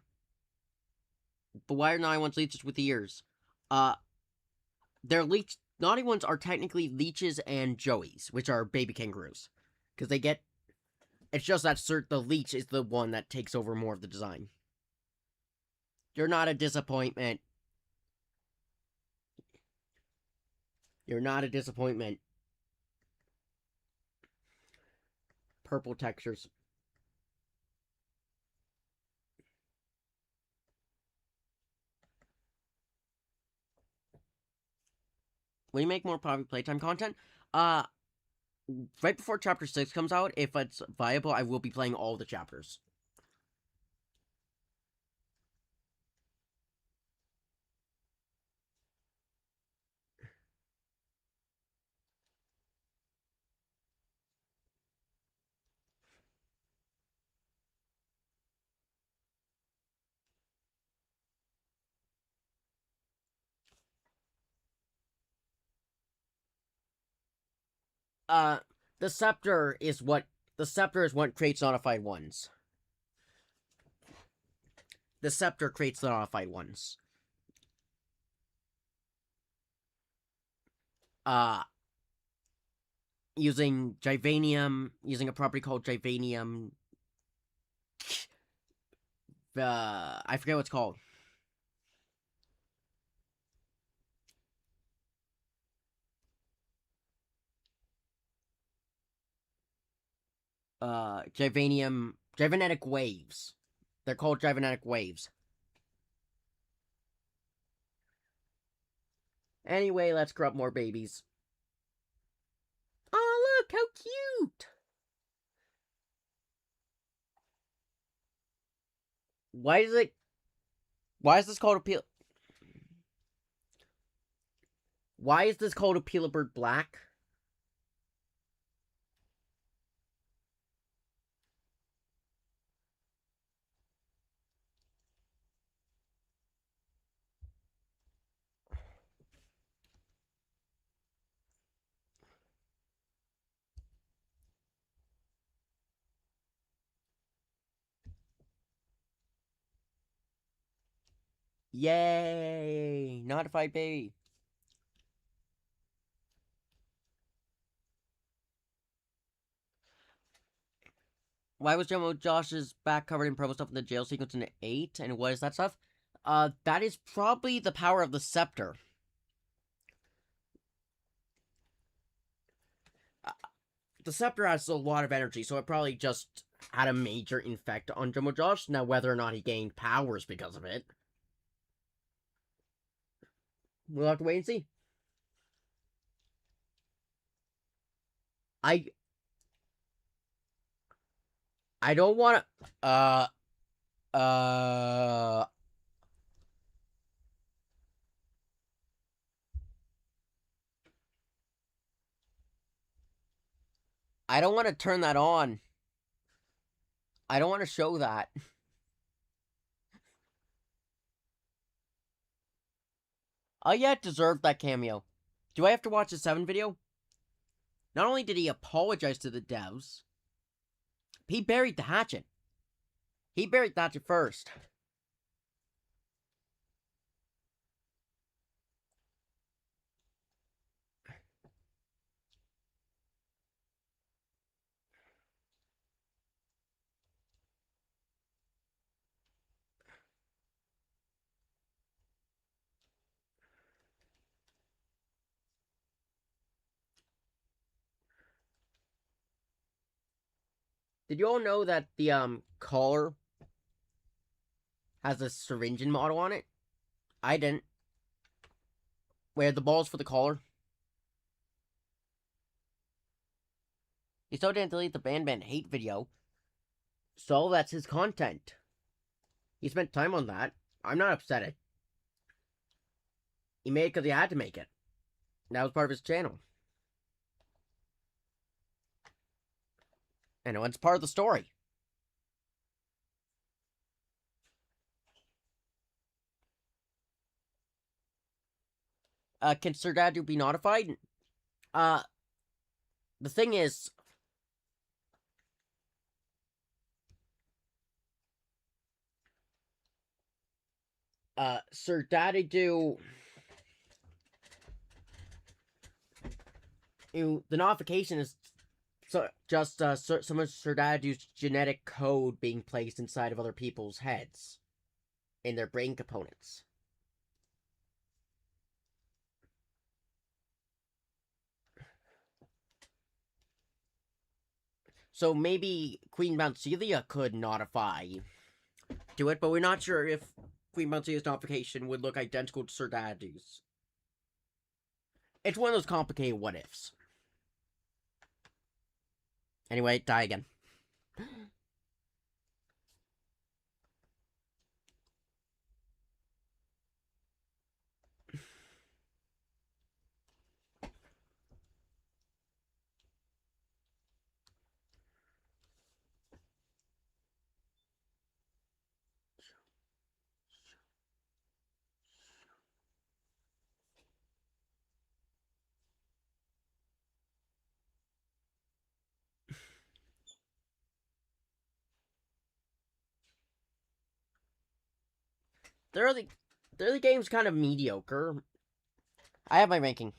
But why are naughty ones leeches with ears? They're leech. Naughty ones are technically leeches and joeys, which are baby kangaroos. Because they get... It's just that the leech is the one that takes over more of the design. You're not a disappointment. You're not a disappointment. Purple textures. When you make more private playtime content, right before Chapter 6 comes out, if it's viable, I will be playing all the chapters. Uh, the scepter is what creates notified ones. The scepter creates the notified ones. Using Givanium, using a property called Givanium. I forget what it's called. Givanitic waves. They're called Givanitic waves. Anyway, let's grow up more babies. Oh, look, how cute! Why is this called a Why is this called a Peelabird Black? Yay! Notified baby. Why was General Josh's back covered in purple stuff in the jail sequence in 8? And what is that stuff? That is probably the power of the scepter. The scepter has a lot of energy, so it probably just had a major effect on General Josh. Now, whether or not he gained powers because of it, we'll have to wait and see. I don't want to. I don't want to turn that on. I don't want to show that. Oh yeah, it deserved that cameo. Do I have to watch the 7 video? Not only did he apologize to the devs, he buried the hatchet. He buried the hatchet first. Did you all know that the collar has a syringe model on it? I didn't. Where the balls for the collar? He still didn't delete the Ban hate video. So that's his content. He spent time on that. I'm not upset. He made it because he had to make it. That was part of his channel. And it's part of the story. Can Sir Dadu be notified? The thing is, Sir Dadu, the notification is just some of Sir Dadu's genetic code being placed inside of other people's heads, in their brain components. So maybe Queen Mount Celia could notify to it, but we're not sure if Queen Mount Celia's notification would look identical to Sir Dadu's. It's one of those complicated what-ifs. Anyway, die again. The early game's kind of mediocre. I have my ranking.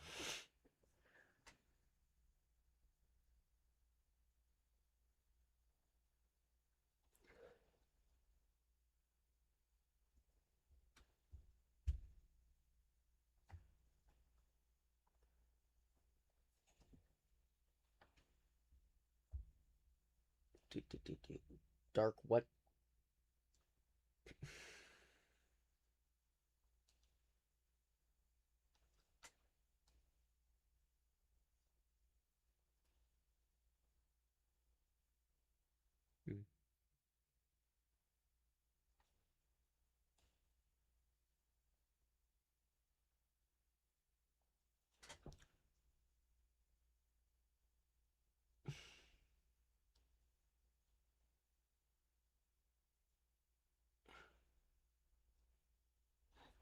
Dark what?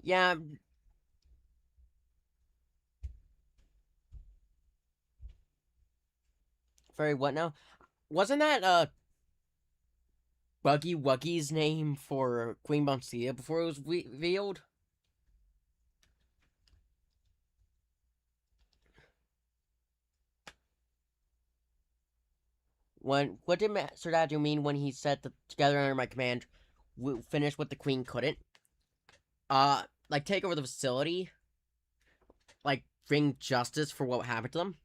Yeah. Very what now? Wasn't that Buggy Wuggy's name for Queen Boncia before it was revealed? What did Master Dadu mean when he said that together under my command, we finish what the Queen couldn't? Like take over the facility, like bring justice for what happened to them.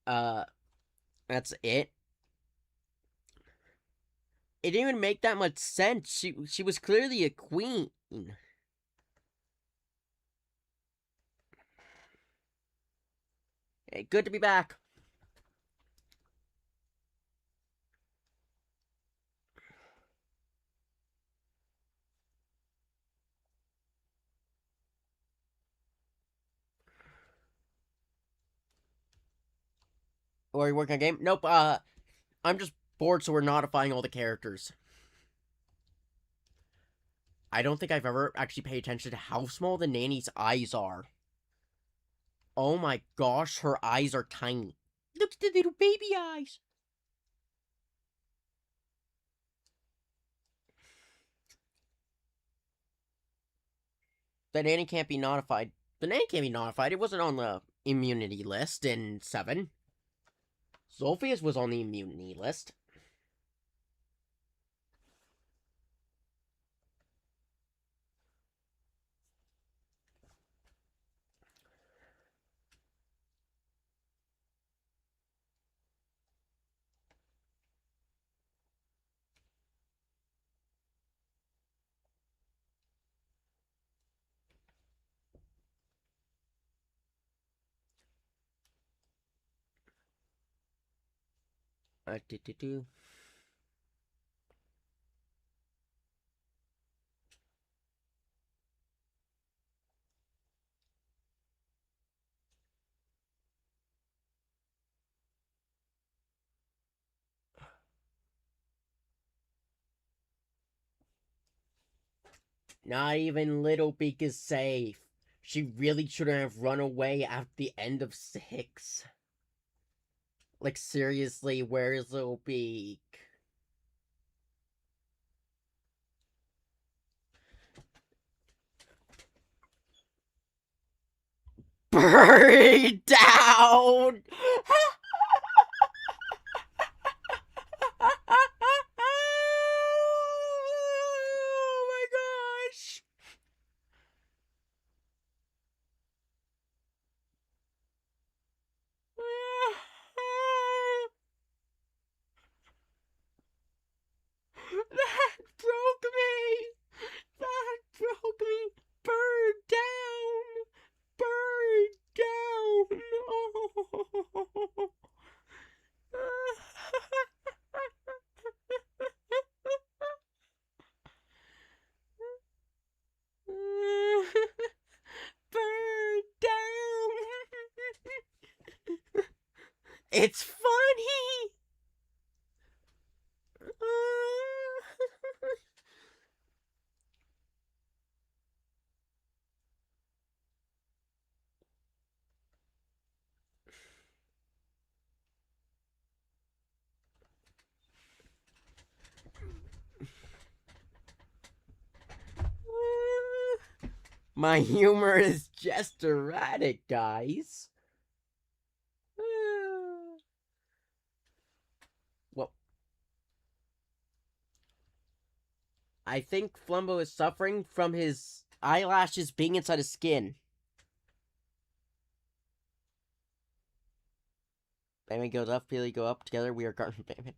Uh, that's it. It didn't even make that much sense. She was clearly a queen. Hey, good to be back. Or are you working on a game? Nope, I'm just bored, so we're modifying all the characters. I don't think I've ever actually paid attention to how small the nanny's eyes are. Oh my gosh, her eyes are tiny. Look at the little baby eyes. The nanny can't be notified. The nanny can't be notified. It wasn't on the immunity list in 7. Zolphius was on the immunity list. Do. Not even Little Beak is safe. She really shouldn't have run away at the end of 6. Like, seriously, where is Little Beak? Buried down! Oh my gosh! That broke me! That broke me! Bird down! Bird down! Oh. Bird down! It's funny! My humor is just erratic, guys. Well, I think Flumbo is suffering from his eyelashes being inside his skin. Batman goes up, Billy go up, together we are Garden Batman.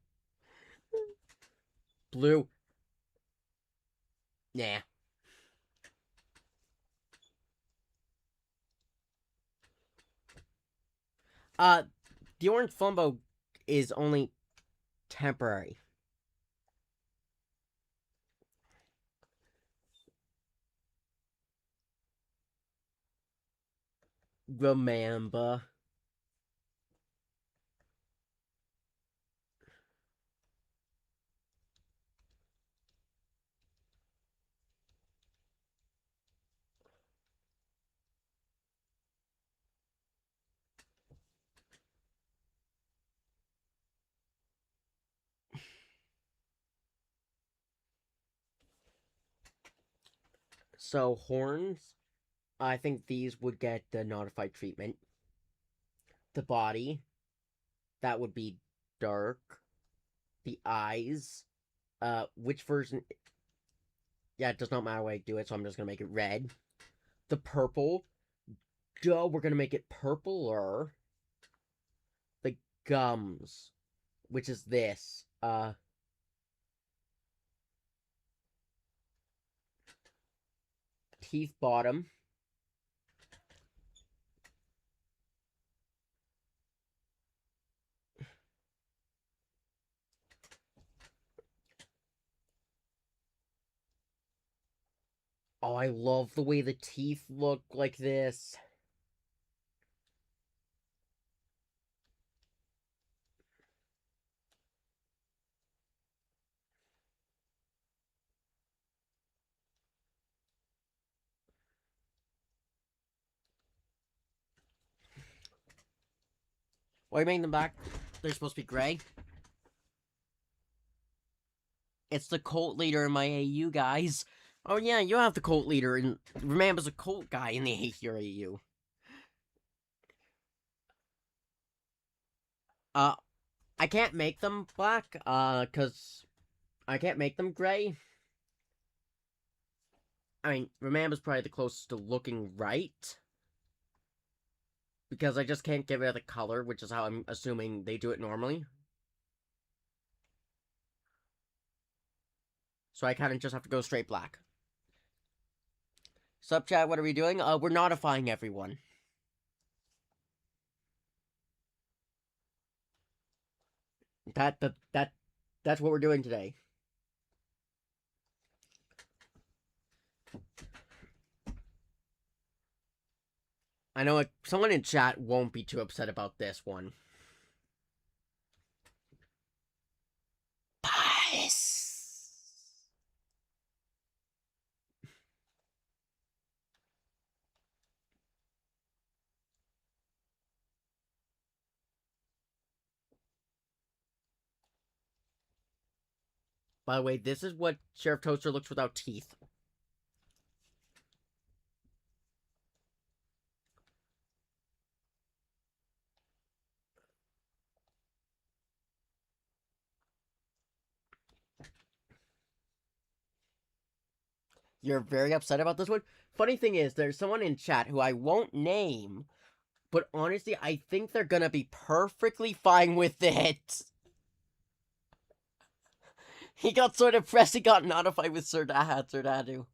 Blue. Nah. The orange Flumbo is only temporary. Remember. So, horns, I think these would get the notified treatment. The body, that would be dark. The eyes, which version? Yeah, it does not matter what I do it, so I'm just gonna make it red. The purple, duh, we're gonna make it purpler. The gums, which is this, teeth bottom. Oh, I love the way the teeth look like this. Why are you making them black? They're supposed to be gray. It's the cult leader in my AU, guys. Oh yeah, you have the cult leader, and Remamba's a cult guy in the your AU. I can't make them black, cause I can't make them gray. I mean, Remamba's probably the closest to looking right. Because I just can't give it a color, which is how I'm assuming they do it normally. So I kind of just have to go straight black. Sup, chat, what are we doing? We're notifying everyone. That's what we're doing today. I know someone in chat won't be too upset about this one. Bias. By the way, this is what Sheriff Toaster looks without teeth. You're very upset about this one? Funny thing is, there's someone in chat who I won't name, but honestly, I think they're gonna be perfectly fine with it. He got so depressed he got notified with Sir Dadu.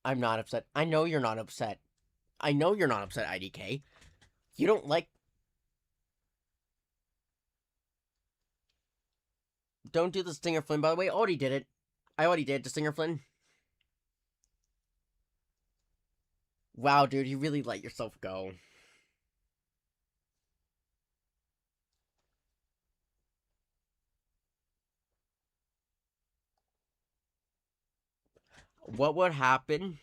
I'm not upset. I know you're not upset. I know you're not upset, IDK. You don't like... Don't do the Stinger Flynn, by the way. I already did it. I already did the Stinger Flynn. Wow, dude, you really let yourself go. What would happen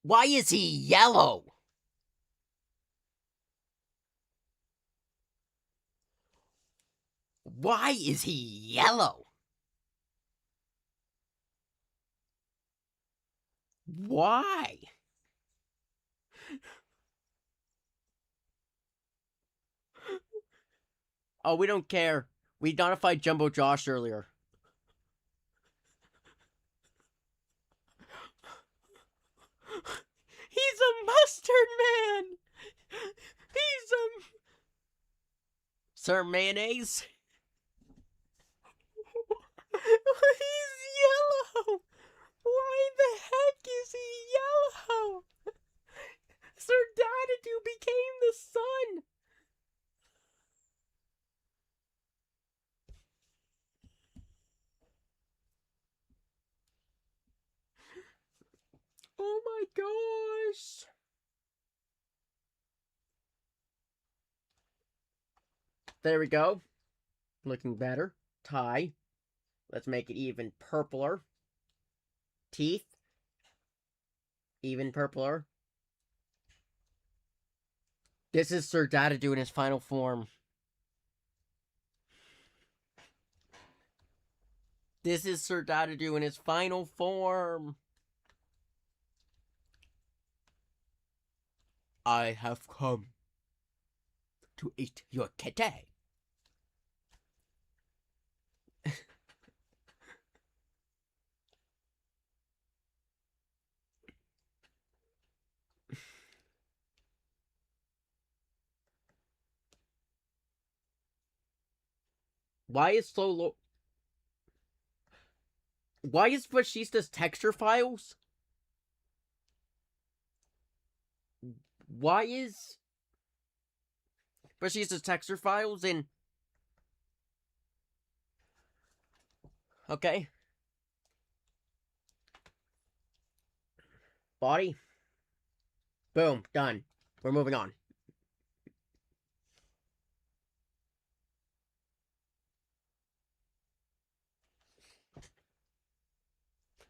Why is he yellow? Why is he yellow? Why? Oh, we don't care. We notified Jumbo Josh earlier. He's a mustard man! He's a... Sir Mayonnaise? He's yellow! Why the heck is he yellow? Sir Dadadoo became the sun! Oh my gosh! There we go. Looking better. Tie. Let's make it even purpler. Teeth. Even purpler. This is Sir Dadadoo in his final form. This is Sir Dadadoo in his final form. I have come to eat your kitty. Why is Why is Fashista's texture files? Why is Fashista's texture files in... Okay. Body. Boom. Done. We're moving on.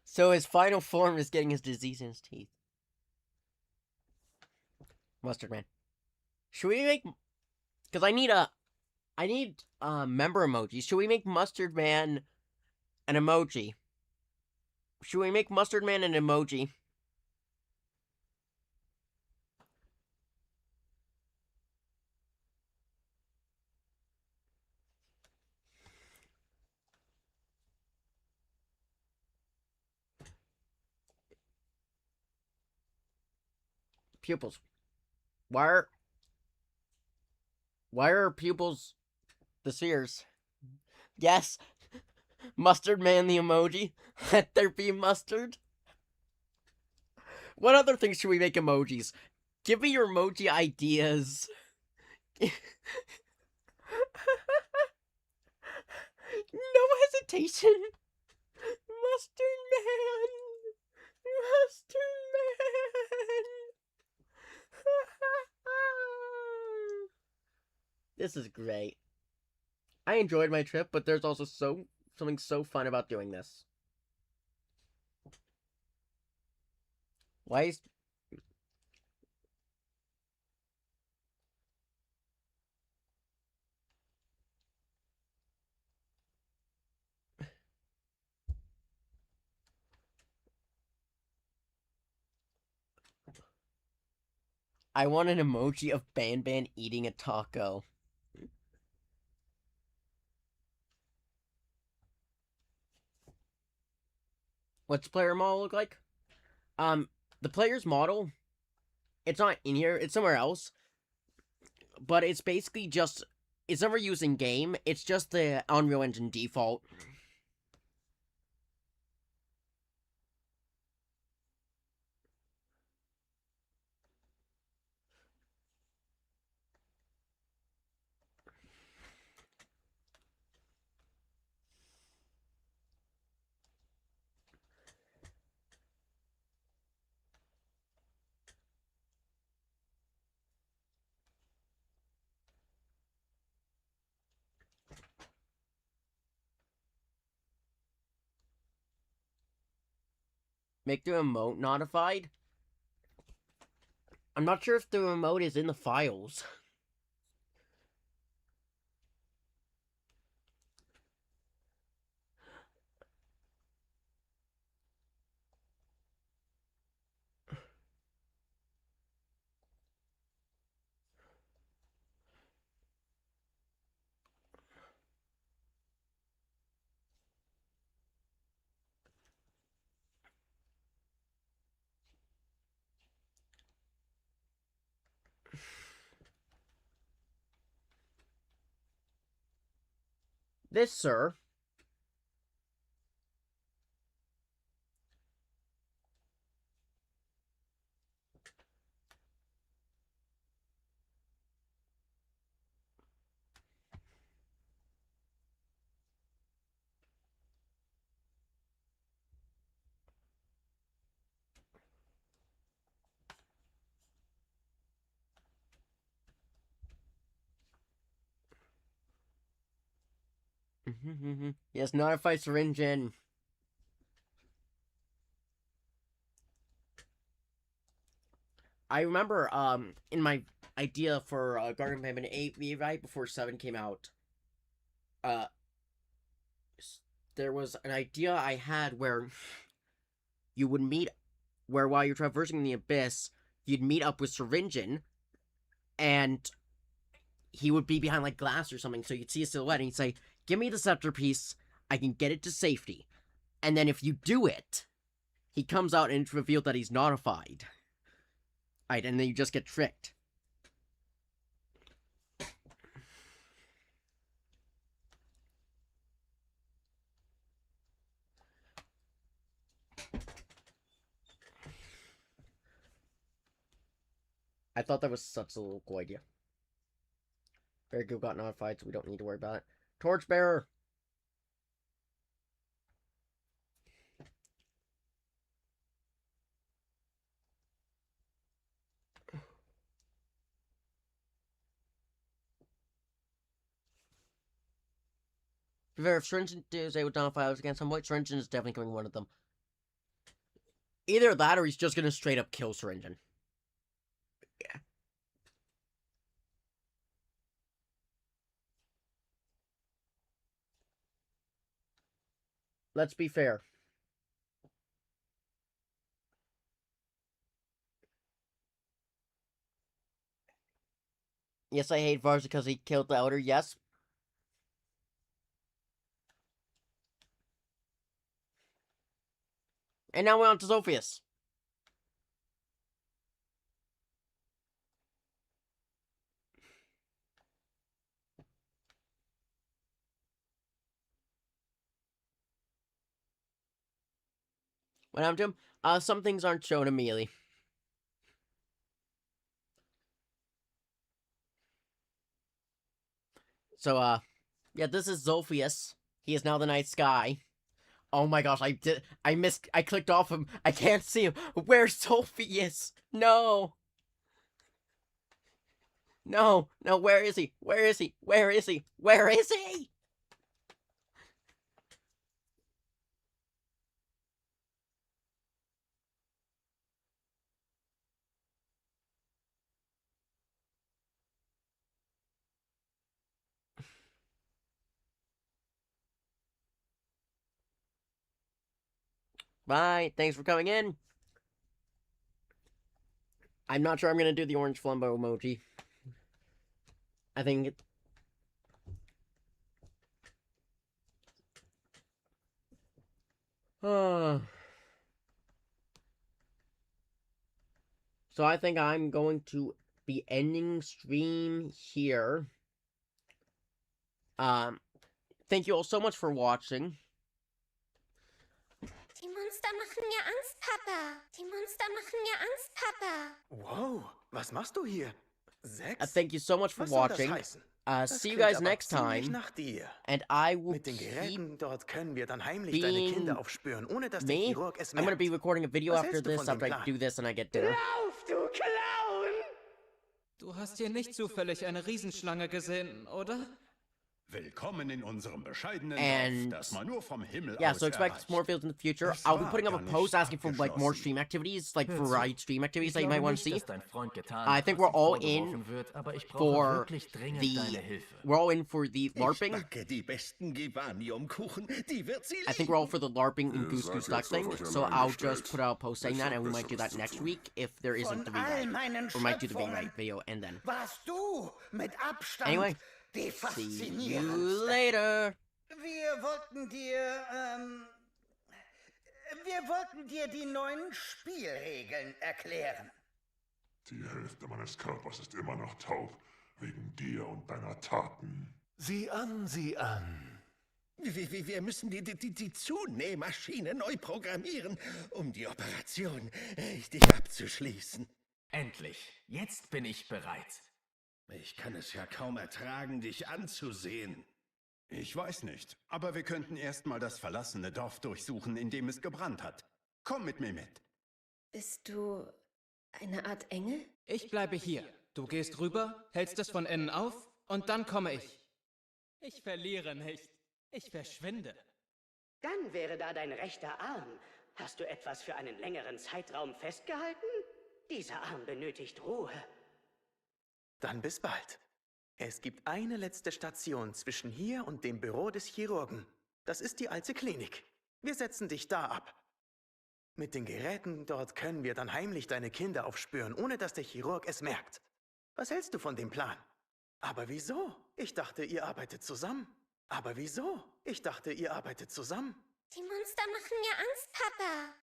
So his final form is getting his disease in his teeth. Mustard Man. Should we make... Because I need member emojis. Should we make Mustard Man an emoji? Should we make Mustard Man an emoji? Pupils. Why are pupils the spheres? Yes. Mustard Man the emoji. Let there be mustard. What other things should we make emojis? Give me your emoji ideas. No hesitation. Mustard Man. Mustard Man. This is great. I enjoyed my trip, but there's also something so fun about doing this. Why is... I want an emoji of Ban eating a taco. What's the player model look like? The player's model, it's not in here, it's somewhere else. But it's basically just, it's never used in game, it's just the Unreal Engine default. Make the emote notified. I'm not sure if the remote is in the files. This, sir. Yes, notify syringe in. I remember, in my idea for Garden of Heaven 8, right before 7 came out, uh, there was an idea I had where you would meet, where while you're traversing the abyss, you'd meet up with Syringin, and he would be behind, like, glass or something, so you'd see a silhouette, and he'd say, give me the scepter piece, I can get it to safety. And then if you do it, he comes out and it's revealed that he's notified. Right, and then you just get tricked. I thought that was such a little cool idea. Very good, got notified, so we don't need to worry about it. Torchbearer! If Syringin is able to notify us against some white, Syringin is definitely coming one of them. Either that or he's just gonna straight up kill Syringin. Yeah. Let's be fair. Yes, I hate Varza because he killed the Elder, yes. And now we're on to Zophius. What happened to him? Some things aren't shown immediately. So, yeah, this is Zophius. He is now the Night Sky. Oh my gosh, I clicked off him. I can't see him. Where's Zophius? No. No, where is he? Where is he? Where is he? Where is he? Bye, thanks for coming in. I'm not sure I'm gonna do the orange flambo emoji. I think it... So I think I'm going to be ending stream here. Thank you all so much for watching. Die Monster machen mir Angst, Papa. Die Monster machen mir Angst, Papa. Wow, was machst du hier? 6? Thank you so much for Was soll das watching. heißen? See you guys aber next ziemlich time. nach dir. And I will Mit den keep Geräten dort können wir dann heimlich deine being Kinder aufspüren, ohne dass der me. Chirurg es I'm gonna merkt. be recording a video Was after hältst du this, von dem after I Plan? do this and I get dinner. Lauf, du Clown! Du hast hier nicht zufällig eine Riesenschlange gesehen, oder? Willkommen in unserem bescheidenen And Dorf, das man nur vom Himmel yeah, aus so expect erreicht. more videos in the future. Das I'll be war putting up a gar nicht post asking for like more abgeschlossen. stream activities, like Hör zu. variety stream activities Ich that you glaube might want to nicht, see. dass dein Freund getan I hat, think was we're ihm all vorgeworfen in wird, aber ich brauche for wirklich dringend the deine Hilfe. we're all in for the Ich LARPing. backe die besten Gevaniumkuchen. Die wird sie I think we're all for the LARPing and Ihr Goose seid Goose Duck jetzt auf thing. euch So allein I'll gestellt. just put out a post saying Ich that, hab and we might do that Besseres zu next tun. week if there isn't the Von all rewrite, meinen or might do the Schöpfungen rewrite video and then. warst du mit Abstand Anyway, die see you faszinierendste. later. Wir wollten dir die neuen Spielregeln erklären. Die Hälfte meines Körpers ist immer noch taub, wegen dir und deiner Taten. Sieh an, sieh an. Wir müssen die Zunähmaschine neu programmieren, um die Operation richtig abzuschließen. Endlich. Jetzt bin ich bereit. Ich kann es ja kaum ertragen, dich anzusehen. Ich weiß nicht, aber wir könnten erstmal das verlassene Dorf durchsuchen, in dem es gebrannt hat. Komm mit mir mit. Bist du eine Art Engel? Ich bleibe hier. Du gehst rüber, hältst es von innen auf und dann komme ich. Ich verliere nicht. Ich verschwinde. Dann wäre da dein rechter Arm. Hast du etwas für einen längeren Zeitraum festgehalten? Dieser Arm benötigt Ruhe. Dann bis bald. Es gibt eine letzte Station zwischen hier und dem Büro des Chirurgen. Das ist die alte Klinik. Wir setzen dich da ab. Mit den Geräten dort können wir dann heimlich deine Kinder aufspüren, ohne dass der Chirurg es merkt. Was hältst du von dem Plan? Aber wieso? Ich dachte, ihr arbeitet zusammen. Aber wieso? Ich dachte, ihr arbeitet zusammen. Die Monster machen mir Angst, Papa.